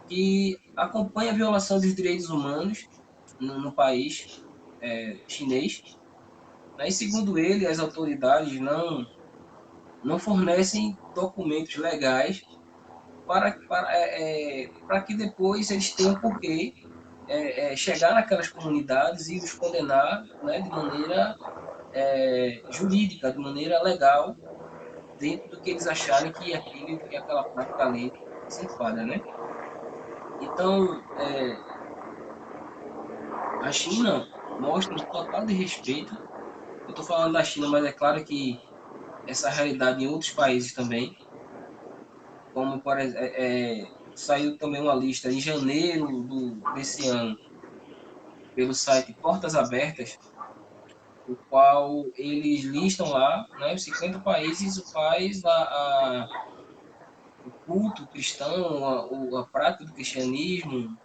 Que acompanha a violação dos direitos humanos no país chinês. Né? E segundo ele, as autoridades não fornecem documentos legais para que depois eles tenham por que chegar naquelas comunidades e os condenar, né, de maneira jurídica, de maneira legal, dentro do que eles acharem que aquela prática ali se enquadra, né? Então, a China mostra um total de respeito. Eu estou falando da China, mas é claro que essa realidade em outros países também, como por exemplo, saiu também uma lista em janeiro desse ano pelo site Portas Abertas, o qual eles listam lá, né, os 50 países, o quais o culto cristão, a prática do cristianismo,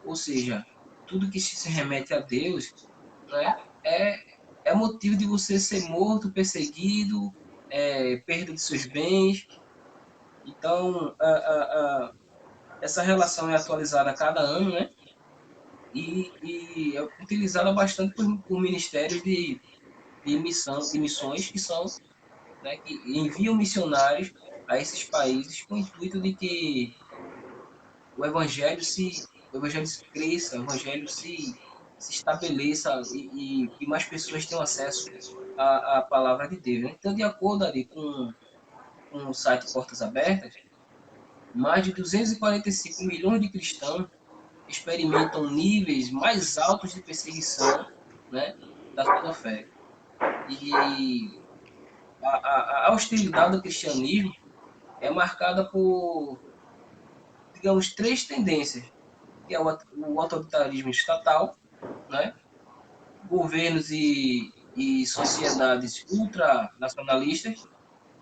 ou seja, tudo que se remete a Deus, né, é, é motivo de você ser morto, perseguido, perda de seus bens. Então, essa relação é atualizada a cada ano, né? E é utilizada bastante por ministérios de missões que são, né, que enviam missionários a esses países com o intuito de que o evangelho se cresça, o evangelho se estabeleça e que mais pessoas tenham acesso à palavra de Deus. Né? Então, de acordo ali com o site Portas Abertas, mais de 245 milhões de cristãos experimentam níveis mais altos de perseguição, né, da sua fé. E a hostilidade do cristianismo é marcada por, digamos, três tendências, que é o autoritarismo estatal, né, governos e sociedades ultranacionalistas,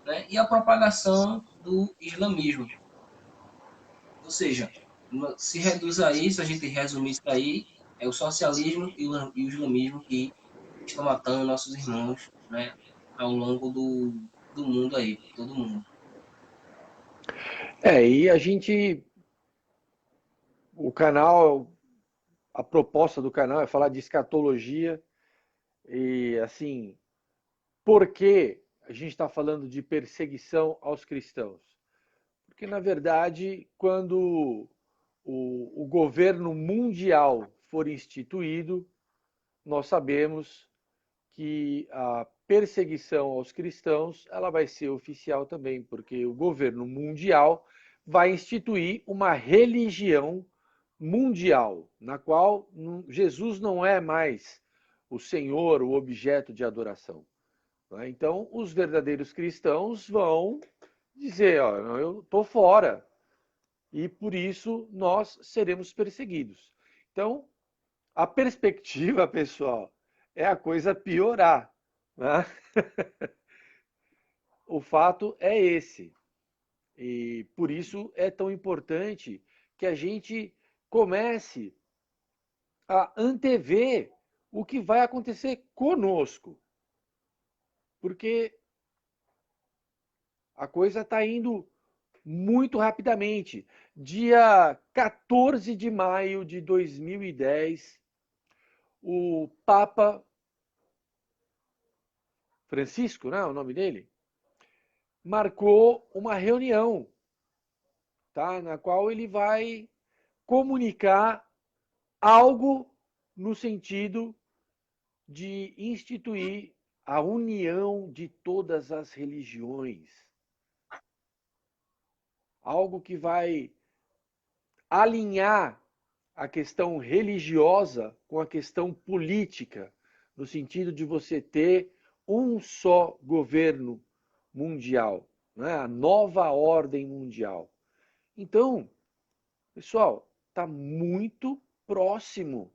né, e a propagação do islamismo. Ou seja, se reduz a isso, a gente resume isso aí, é o socialismo e o islamismo que estão matando nossos irmãos, né, ao longo do mundo aí, todo mundo. E a gente, o canal, a proposta do canal é falar de escatologia e, assim, por que a gente está falando de perseguição aos cristãos? Porque, na verdade, quando o governo mundial for instituído, nós sabemos que a perseguição aos cristãos ela vai ser oficial também, porque o governo mundial vai instituir uma religião mundial, na qual Jesus não é mais o Senhor, o objeto de adoração. Então, os verdadeiros cristãos vão dizer, ó, eu estou fora, e por isso nós seremos perseguidos. Então, a perspectiva, pessoal, é a coisa piorar. Né? O fato é esse. E por isso é tão importante que a gente comece a antever o que vai acontecer conosco. Porque a coisa está indo muito rapidamente. Dia 14 de maio de 2010, o Papa Francisco, né, o nome dele, marcou uma reunião, tá, na qual ele vai comunicar algo no sentido de instituir a união de todas as religiões. Algo que vai alinhar a questão religiosa com a questão política, no sentido de você ter um só governo mundial, né? A nova ordem mundial. Então, pessoal, está muito próximo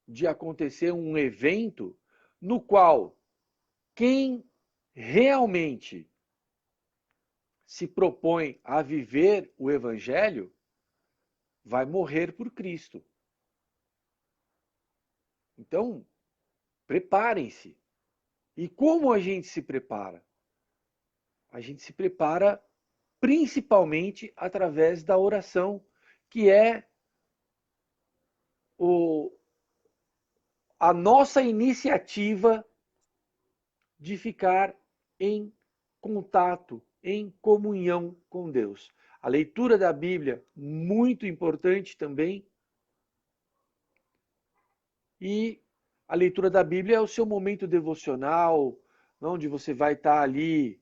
de acontecer um evento no qual quem realmente se propõe a viver o Evangelho vai morrer por Cristo. Então, preparem-se. E como a gente se prepara? A gente se prepara principalmente através da oração, que é a nossa iniciativa de ficar em contato, em comunhão com Deus. A leitura da Bíblia, muito importante também. E a leitura da Bíblia é o seu momento devocional, onde você vai estar ali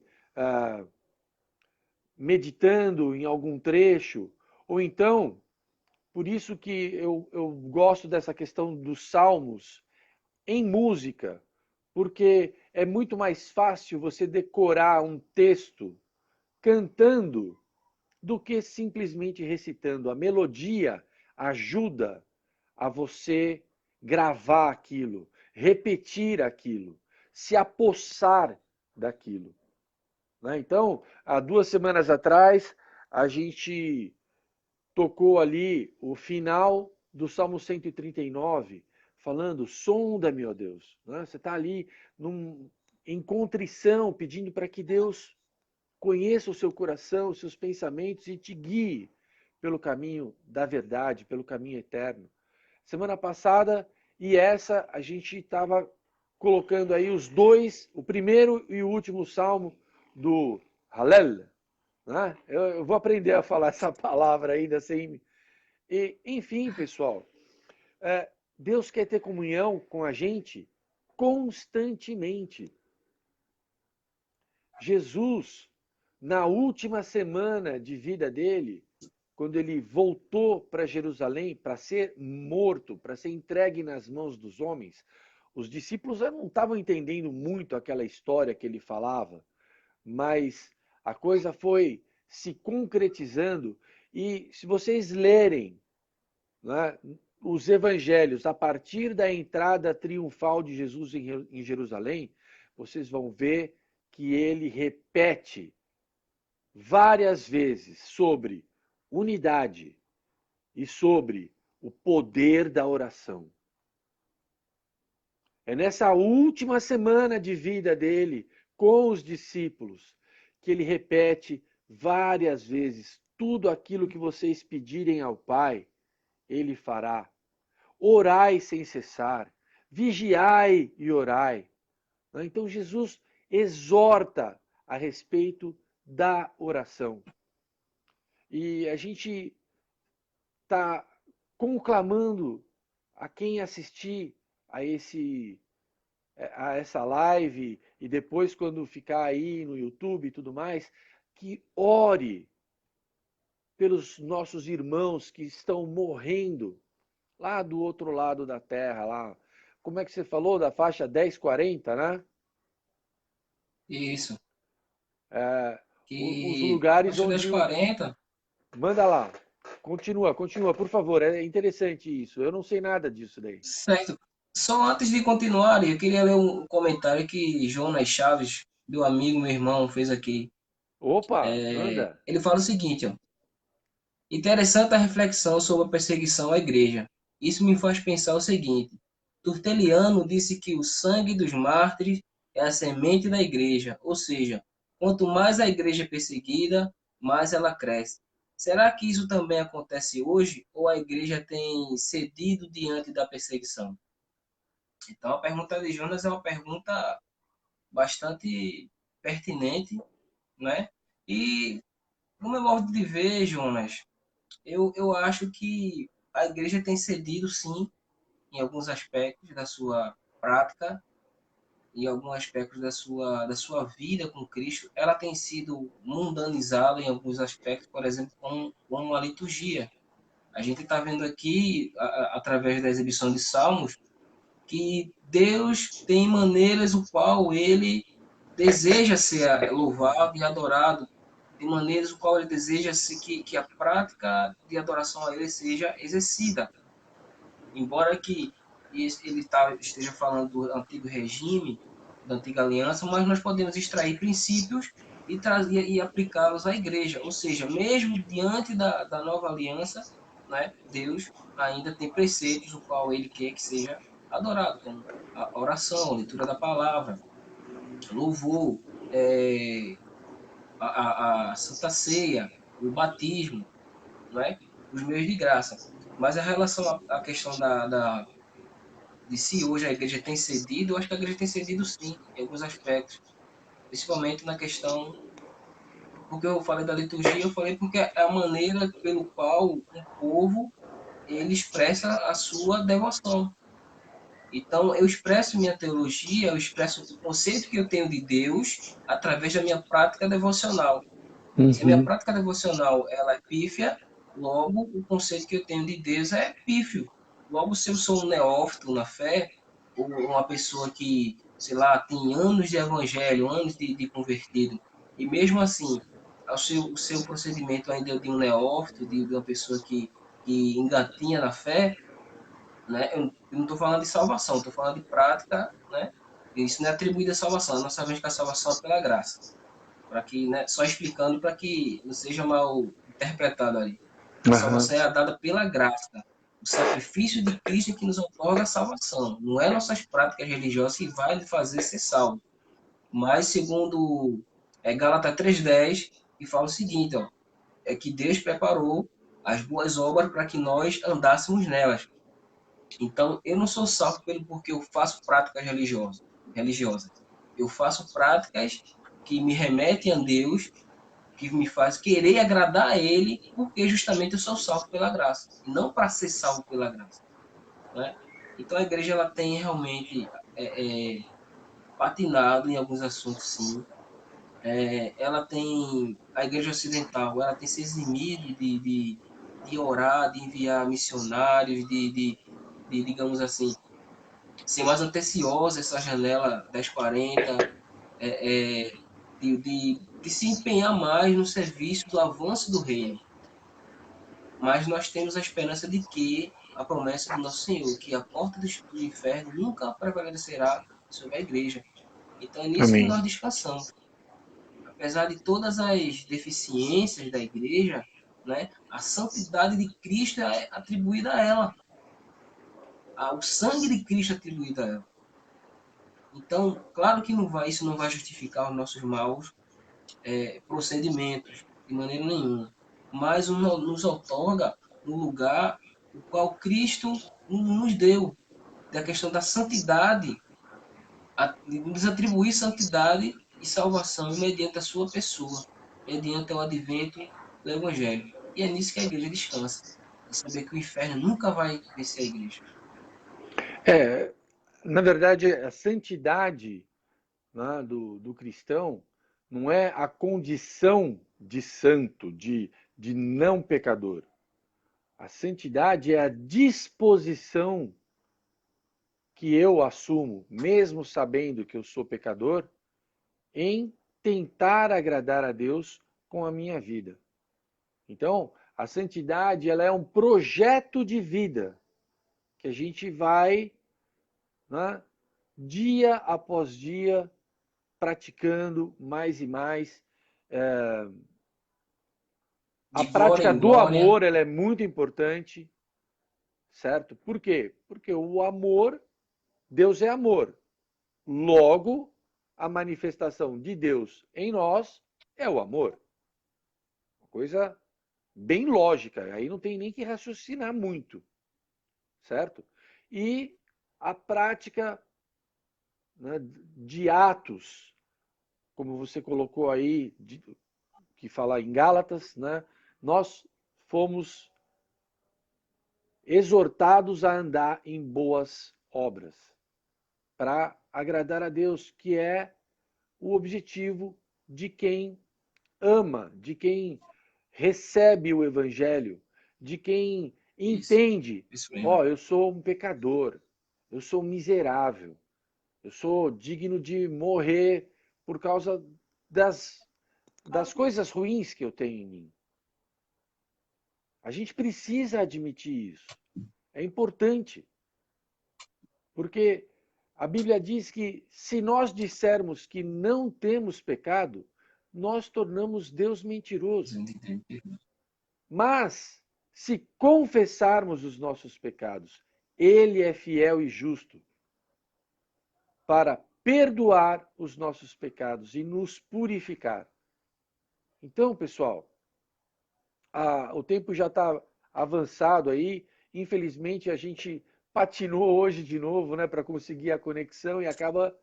meditando em algum trecho, ou então, por isso que eu gosto dessa questão dos salmos em música, porque é muito mais fácil você decorar um texto cantando do que simplesmente recitando. A melodia ajuda a você gravar aquilo, repetir aquilo, se apossar daquilo. Então, há 2 semanas atrás, a gente tocou ali o final do Salmo 139, falando, sonda-me, ó Deus. Você está ali em contrição, pedindo para que Deus conheça o seu coração, os seus pensamentos e te guie pelo caminho da verdade, pelo caminho eterno. Semana passada e essa, a gente estava colocando aí os dois, o primeiro e o último salmo do Hallel. Né? Eu vou aprender a falar essa palavra ainda sem... enfim, pessoal, Deus quer ter comunhão com a gente constantemente. Jesus, na última semana de vida dele, quando ele voltou para Jerusalém para ser morto, para ser entregue nas mãos dos homens, os discípulos não estavam entendendo muito aquela história que ele falava, mas a coisa foi se concretizando. E se vocês lerem, né, os evangelhos a partir da entrada triunfal de Jesus em Jerusalém, vocês vão ver que ele repete várias vezes sobre unidade e sobre o poder da oração. É nessa última semana de vida dele com os discípulos que ele repete várias vezes: tudo aquilo que vocês pedirem ao Pai, Ele fará. Orai sem cessar, vigiai e orai. Então Jesus exorta a respeito da oração. E a gente está conclamando a quem assistir a essa live e depois quando ficar aí no YouTube e tudo mais, que ore pelos nossos irmãos que estão morrendo lá do outro lado da terra, lá. Como é que você falou da faixa 1040, né? Isso. Os Que lugares faixa onde... 1040. Manda lá. Continua, por favor. É interessante isso. Eu não sei nada disso daí. Certo. Só antes de continuar, eu queria ler um comentário que Jonas Chaves, meu amigo, meu irmão, fez aqui. Opa, manda. Ele fala o seguinte, ó. Interessante a reflexão sobre a perseguição à igreja. Isso me faz pensar o seguinte. Tertuliano disse que o sangue dos mártires é a semente da igreja, ou seja, quanto mais a igreja é perseguida, mais ela cresce. Será que isso também acontece hoje ou a igreja tem cedido diante da perseguição? Então, a pergunta de Jonas é uma pergunta bastante pertinente, né? E, no meu modo de ver, Jonas, eu acho que a igreja tem cedido, sim, em alguns aspectos da sua prática, em alguns aspectos da sua vida com Cristo. Ela tem sido mundanizada em alguns aspectos, por exemplo, com a liturgia. A gente está vendo aqui, através da exibição de salmos, que Deus tem maneiras o qual ele deseja ser louvado e adorado, de maneiras o qual ele deseja que a prática de adoração a ele seja exercida. Embora que ele esteja falando do antigo regime, da antiga aliança, mas nós podemos extrair princípios e trazer e aplicá-los à igreja. Ou seja, mesmo diante da nova aliança, né, Deus ainda tem preceitos o qual ele quer que seja adorado, como a oração, a leitura da palavra, louvor, a Santa Ceia, o batismo, né, os meios de graça. Mas a relação à questão de se hoje a igreja tem cedido, eu acho que a igreja tem cedido sim, em alguns aspectos. Principalmente na questão, porque eu falei da liturgia, eu falei porque é a maneira pelo qual um povo ele expressa a sua devoção. Então, eu expresso minha teologia, eu expresso o conceito que eu tenho de Deus através da minha prática devocional. Se a minha Uhum. prática devocional ela é pífia, logo o conceito que eu tenho de Deus é pífio. Logo, se eu sou um neófito na fé, ou uma pessoa que, sei lá, tem anos de evangelho, anos de convertido, e mesmo assim, o seu procedimento ainda é de um neófito, de uma pessoa que engatinha na fé, né? Eu não estou falando de salvação, estou falando de prática, né? Isso não é atribuído à salvação, nós sabemos que a salvação é pela graça para que, né, só explicando para que não seja mal interpretado ali. A Aham. salvação é dada pela graça. O sacrifício de Cristo é que nos otorga a salvação. Não é nossas práticas religiosas que vai lhe fazer ser salvo. Mas, segundo Gálatas 3:10, que fala o seguinte, ó, é que Deus preparou as boas obras para que nós andássemos nelas. Então, eu não sou salvo porque eu faço práticas religiosas. Eu faço práticas que me remetem a Deus, que me faz querer agradar a Ele, porque justamente eu sou salvo pela graça, e não para ser salvo pela graça, né? Então a igreja ela tem realmente patinado em alguns assuntos, sim. Ela tem a igreja ocidental, ela tem se eximido de orar, de enviar missionários, digamos assim, ser mais atenciosa essa janela 10:40, de se empenhar mais no serviço do avanço do reino. Mas nós temos a esperança de que a promessa do nosso Senhor, que a porta do inferno nunca prevalecerá sobre a igreja. Então é nisso que Amém. nós descansamos. Apesar de todas as deficiências da igreja, né, a santidade de Cristo é atribuída a ela. O sangue de Cristo é atribuído a ela. Então, claro que isso não vai justificar os nossos maus procedimentos. de maneira nenhuma. Mas nos outorga um lugar o qual Cristo nos deu, da questão da santidade, de nos atribuir santidade e salvação mediante a sua pessoa, mediante o advento do Evangelho. E é nisso que a igreja descansa, em saber que o inferno nunca vai vencer a igreja. É, na verdade, a santidade, né, do cristão não é a condição de santo, de não pecador. A santidade é a disposição que eu assumo, mesmo sabendo que eu sou pecador, em tentar agradar a Deus com a minha vida. Então, a santidade ela é um projeto de vida que a gente vai, né, dia após dia, praticando mais e mais. A De glória prática em do glória. amor ela é muito importante, certo? Por quê? Porque o amor, Deus é amor. Logo, a manifestação de Deus em nós é o amor. Uma coisa bem lógica, aí não tem nem que raciocinar muito, certo? E a prática, né, de atos, como você colocou aí, que fala em Gálatas, né? Nós fomos exortados a andar em boas obras, para agradar a Deus, que é o objetivo de quem ama, de quem recebe o Evangelho, de quem entende: Isso mesmo. ó, eu sou um pecador, eu sou um miserável, eu sou digno de morrer por causa das coisas ruins que eu tenho em mim. A gente precisa admitir isso. É importante. Porque a Bíblia diz que se nós dissermos que não temos pecado, nós tornamos Deus mentiroso. Mas, se confessarmos os nossos pecados, Ele é fiel e justo para perdoar os nossos pecados e nos purificar. Então, pessoal, o tempo já está avançado aí. Infelizmente, a gente patinou hoje de novo, né, para conseguir a conexão e acaba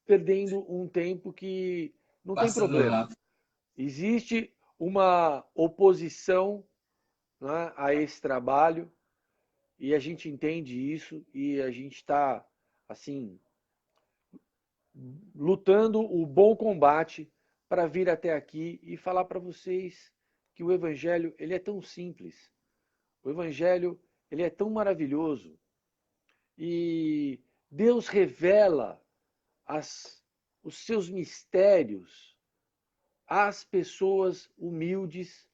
perdendo um tempo que não tem Passando problema. rápido. Existe uma oposição, né, a esse trabalho e a gente entende isso e a gente está assim lutando o bom combate para vir até aqui e falar para vocês que o Evangelho ele é tão simples. O Evangelho ele é tão maravilhoso e Deus revela os seus mistérios às pessoas humildes,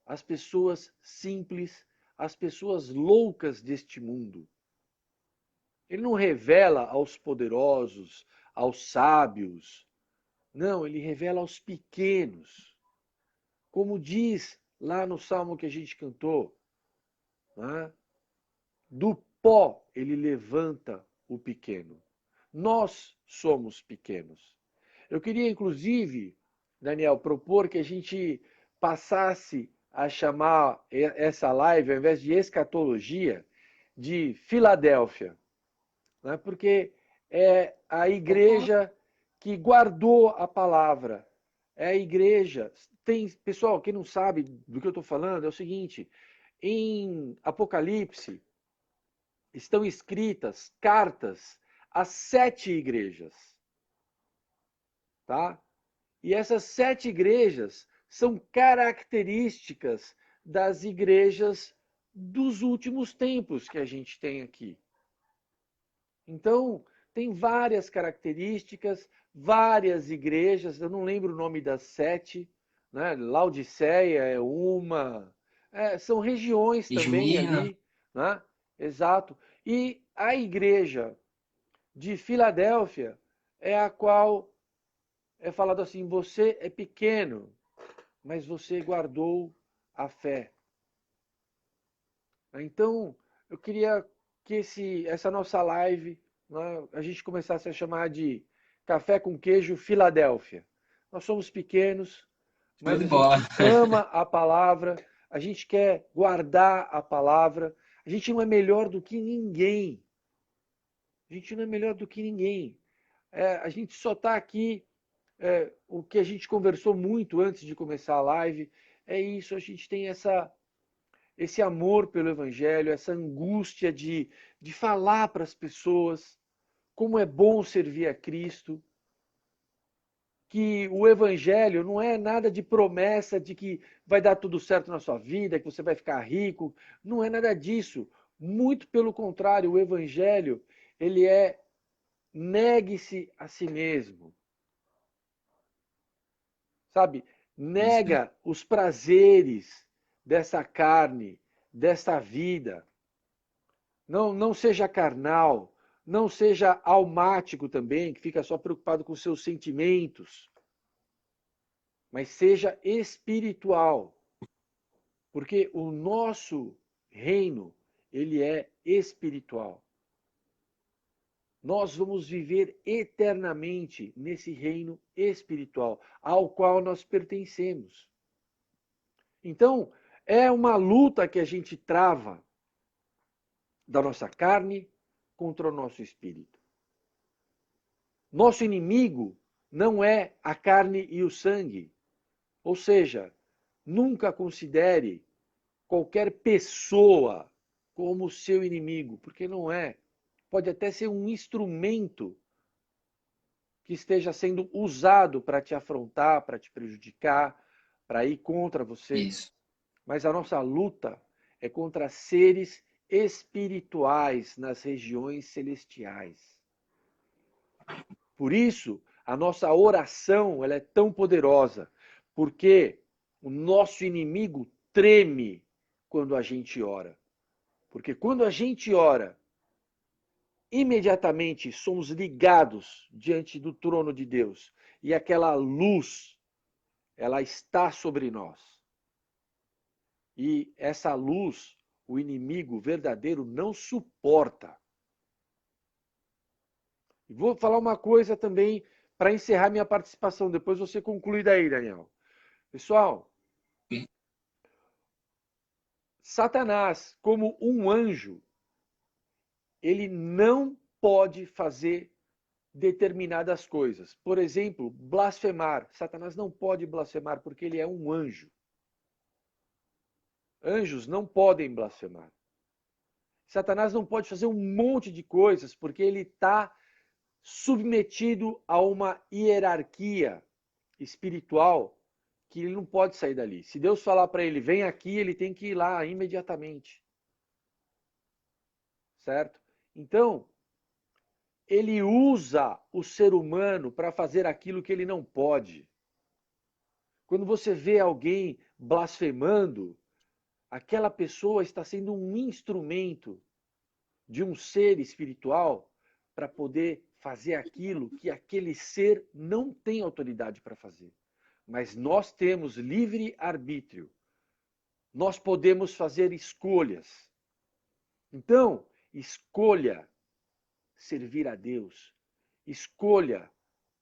às pessoas simples, às pessoas loucas deste mundo. Ele não revela aos poderosos, aos sábios. Não, ele revela aos pequenos. Como diz lá no salmo que a gente cantou, né? Do pó ele levanta o pequeno. Nós somos pequenos. Eu queria, inclusive, Daniel, propor que a gente passasse a chamar essa live, ao invés de escatologia, de Filadélfia, né? Porque é a igreja que guardou a palavra. É a igreja. Pessoal, quem não sabe do que eu estou falando, é o seguinte: em Apocalipse, estão escritas cartas às 7 igrejas, tá? E essas 7 igrejas são características das igrejas dos últimos tempos que a gente tem aqui. Então, tem várias características, várias igrejas, eu não lembro o nome das 7, né? Laodiceia é uma, são regiões também Esmirna. ali, né? Exato. E a igreja de Filadélfia é a qual é falado assim: você é pequeno, mas você guardou a fé. Então, eu queria que essa nossa live, né, a gente começasse a chamar de Café com Queijo Filadélfia. Nós somos pequenos, mas Show a de bola. gente ama a palavra, a gente quer guardar a palavra, a gente não é melhor do que ninguém. A gente não é melhor do que ninguém. A gente só está aqui, o que a gente conversou muito antes de começar a live, é isso, a gente tem esse amor pelo Evangelho, essa angústia de falar para as pessoas como é bom servir a Cristo, que o Evangelho não é nada de promessa de que vai dar tudo certo na sua vida, que você vai ficar rico, não é nada disso. Muito pelo contrário, o Evangelho, ele é negue-se a si mesmo, sabe? Isso. Nega os prazeres dessa carne, dessa vida. Não seja carnal, não seja almático também, que fica só preocupado com seus sentimentos, mas seja espiritual, porque o nosso reino, ele é espiritual. Nós vamos viver eternamente nesse reino espiritual, ao qual nós pertencemos. Então, é uma luta que a gente trava da nossa carne contra o nosso espírito. Nosso inimigo não é a carne e o sangue. Ou seja, nunca considere qualquer pessoa como seu inimigo, porque não é. Pode até ser um instrumento que esteja sendo usado para te afrontar, para te prejudicar, para ir contra você. Isso. Mas a nossa luta é contra seres espirituais nas regiões celestiais. Por isso, a nossa oração ela é tão poderosa, porque o nosso inimigo treme quando a gente ora. Porque quando a gente ora, imediatamente somos ligados diante do trono de Deus e aquela luz, ela está sobre nós. E essa luz, o inimigo verdadeiro não suporta. E vou falar uma coisa também para encerrar minha participação, depois você conclui daí, Daniel. Pessoal, Satanás, como um anjo, ele não pode fazer determinadas coisas. Por exemplo, blasfemar. Satanás não pode blasfemar porque ele é um anjo. Anjos não podem blasfemar. Satanás não pode fazer um monte de coisas porque ele está submetido a uma hierarquia espiritual que ele não pode sair dali. Se Deus falar para ele, vem aqui, ele tem que ir lá imediatamente. Certo? Então, ele usa o ser humano para fazer aquilo que ele não pode. Quando você vê alguém blasfemando, aquela pessoa está sendo um instrumento de um ser espiritual para poder fazer aquilo que aquele ser não tem autoridade para fazer. Mas nós temos livre arbítrio. Nós podemos fazer escolhas. Então, escolha servir a Deus. Escolha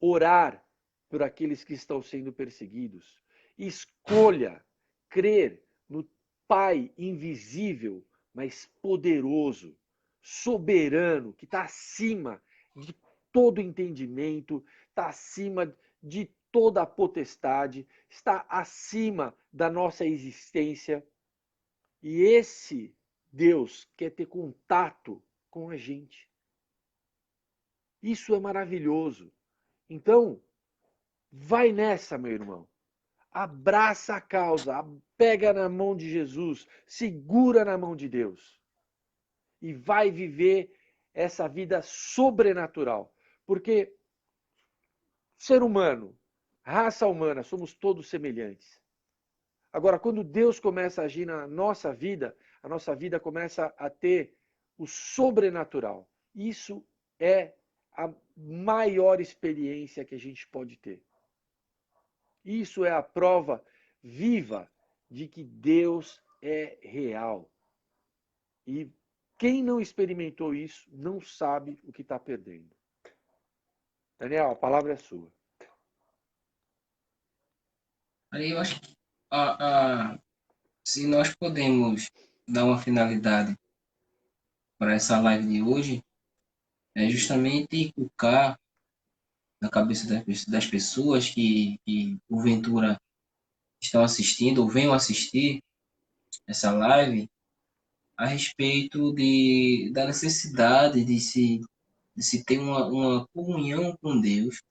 orar por aqueles que estão sendo perseguidos. Escolha crer no Pai invisível, mas poderoso, soberano, que está acima de todo entendimento, está acima de toda a potestade, está acima da nossa existência. E esse Deus quer ter contato com a gente. Isso é maravilhoso. Então, vai nessa, meu irmão. Abraça a causa, pega na mão de Jesus, segura na mão de Deus. E vai viver essa vida sobrenatural. Porque ser humano, raça humana, somos todos semelhantes. Agora, quando Deus começa a agir na nossa vida, a nossa vida começa a ter o sobrenatural. Isso é a maior experiência que a gente pode ter. Isso é a prova viva de que Deus é real. E quem não experimentou isso não sabe o que está perdendo. Daniel, a palavra é sua. Aí eu acho que se nós podemos dar uma finalidade para essa live de hoje, é justamente inculcar na cabeça das pessoas que porventura estão assistindo ou venham assistir essa live a respeito da necessidade de se ter uma comunhão com Deus,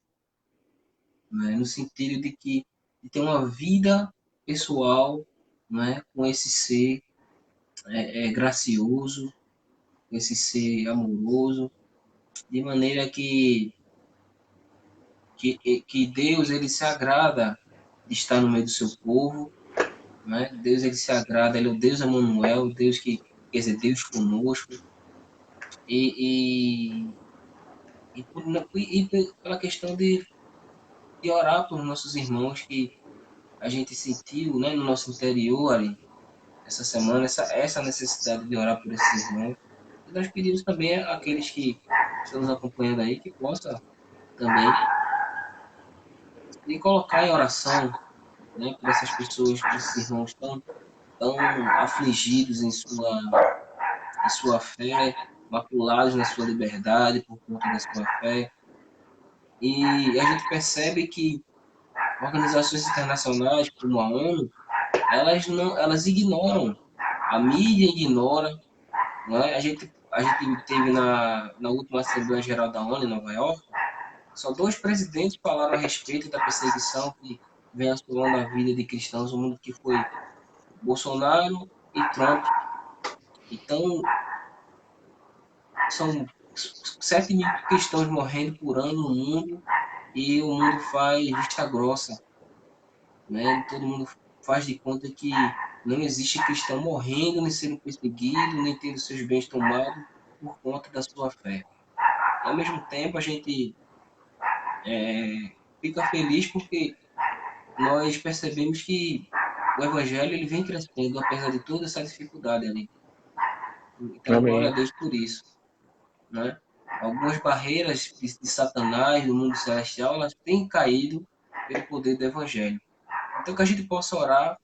né, no sentido de ter uma vida pessoal, né, com esse ser gracioso, com esse ser amoroso, de maneira que Deus ele se agrada de estar no meio do seu povo, né? Deus ele se agrada, ele é o Deus Emanuel, o Deus que quer dizer Deus conosco e, pela questão de orar por nossos irmãos que a gente sentiu, né, no nosso interior ali, essa semana, essa necessidade de orar por esses irmãos. E nós pedimos também àqueles que estão nos acompanhando aí que possa também me colocar em oração, né, por essas pessoas, por esses irmãos tão afligidos em sua fé, maculados na sua liberdade por conta da sua fé. E a gente percebe que organizações internacionais como a ONU, elas ignoram, a mídia ignora, né? A gente teve na última Assembleia Geral da ONU em Nova York, só dois presidentes falaram a respeito da perseguição que vem assolando a vida de cristãos no mundo, que foi Bolsonaro e Trump. Então, são 7 mil cristãos morrendo por ano no mundo e o mundo faz vista grossa, né? Todo mundo faz de conta que não existe cristão morrendo, nem sendo perseguido, nem tendo seus bens tomados por conta da sua fé. E, ao mesmo tempo, a gente fica feliz porque nós percebemos que o evangelho ele vem crescendo apesar de toda essa dificuldade ali. Então, glória a Amém. Deus por isso, né? Algumas barreiras de Satanás do mundo celestial, elas têm caído pelo poder do evangelho. Então, que a gente possa orar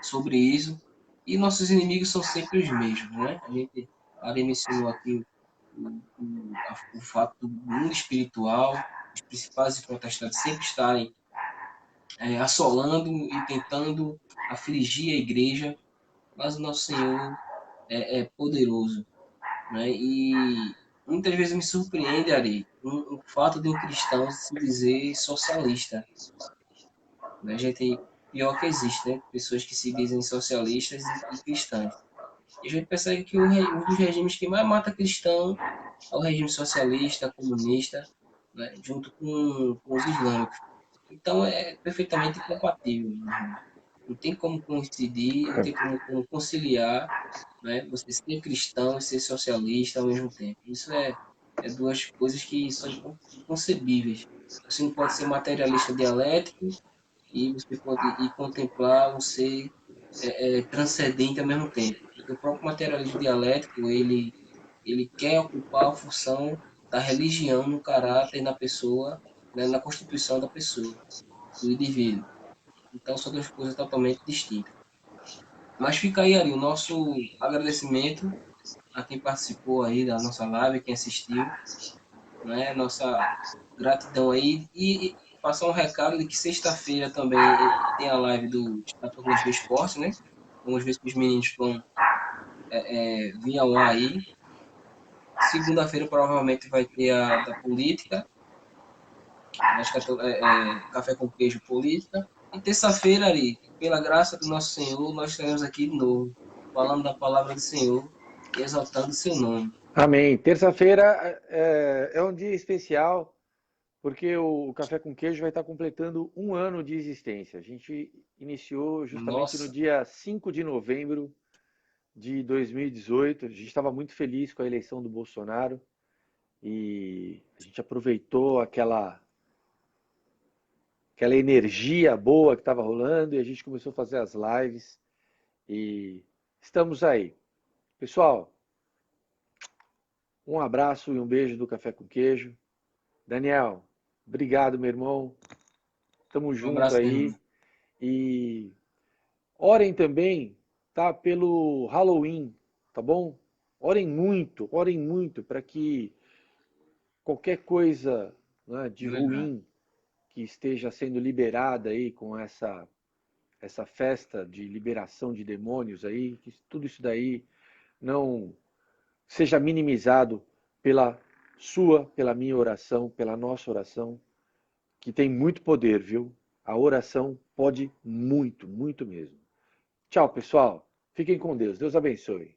sobre isso. E nossos inimigos são sempre os mesmos, né? A Ari mencionou aqui o fato do mundo espiritual, os principais protestantes sempre estarem assolando e tentando afligir a igreja, mas o nosso Senhor é poderoso, né? E muitas vezes me surpreende, Ari, o fato de um cristão se dizer socialista, né? Gente, pior que existe, né? Pessoas que se dizem socialistas e cristãs. E a gente percebe que um dos regimes que mais mata cristão é o regime socialista, comunista, né? Junto com os islâmicos. Então é perfeitamente incompatível, né? Não tem como coincidir, não tem como conciliar, né? Você ser cristão e ser socialista ao mesmo tempo. Isso é duas coisas que são inconcebíveis. Você não pode ser materialista dialético e você pode contemplar um ser transcendente ao mesmo tempo. Porque o próprio materialismo dialético, ele quer ocupar a função da religião no caráter, na pessoa, né, na constituição da pessoa, do indivíduo. Então, são duas coisas totalmente distintas. Mas fica aí, Ari, o nosso agradecimento a quem participou aí da nossa live, quem assistiu, né? Nossa gratidão aí. E passar um recado de que sexta-feira também tem a live do Escatologia Esporte, né? Vamos ver se os meninos vão vir ao ar aí. Segunda-feira provavelmente vai ter a da política, acho que café com queijo política. E terça-feira, Ari, pela graça do nosso Senhor, nós estaremos aqui de novo, falando da palavra do Senhor e exaltando o seu nome. Amém. Terça-feira é um dia especial, porque o Café com Queijo vai estar completando um ano de existência. A gente iniciou justamente no Nossa, dia 5 de novembro de 2018. A gente estava muito feliz com a eleição do Bolsonaro e a gente aproveitou aquela energia boa que estava rolando e a gente começou a fazer as lives e estamos aí. Pessoal, um abraço e um beijo do Café com Queijo. Daniel, obrigado, meu irmão. Tamo um junto abraço, meu aí. irmão. E orem também, tá? Pelo Halloween, tá bom? Orem muito para que qualquer coisa, né, de Legal. ruim que esteja sendo liberada aí com essa festa de liberação de demônios aí, que tudo isso daí não seja minimizado pela pela minha oração, pela nossa oração, que tem muito poder, viu? A oração pode muito, muito mesmo. Tchau, pessoal. Fiquem com Deus. Deus abençoe.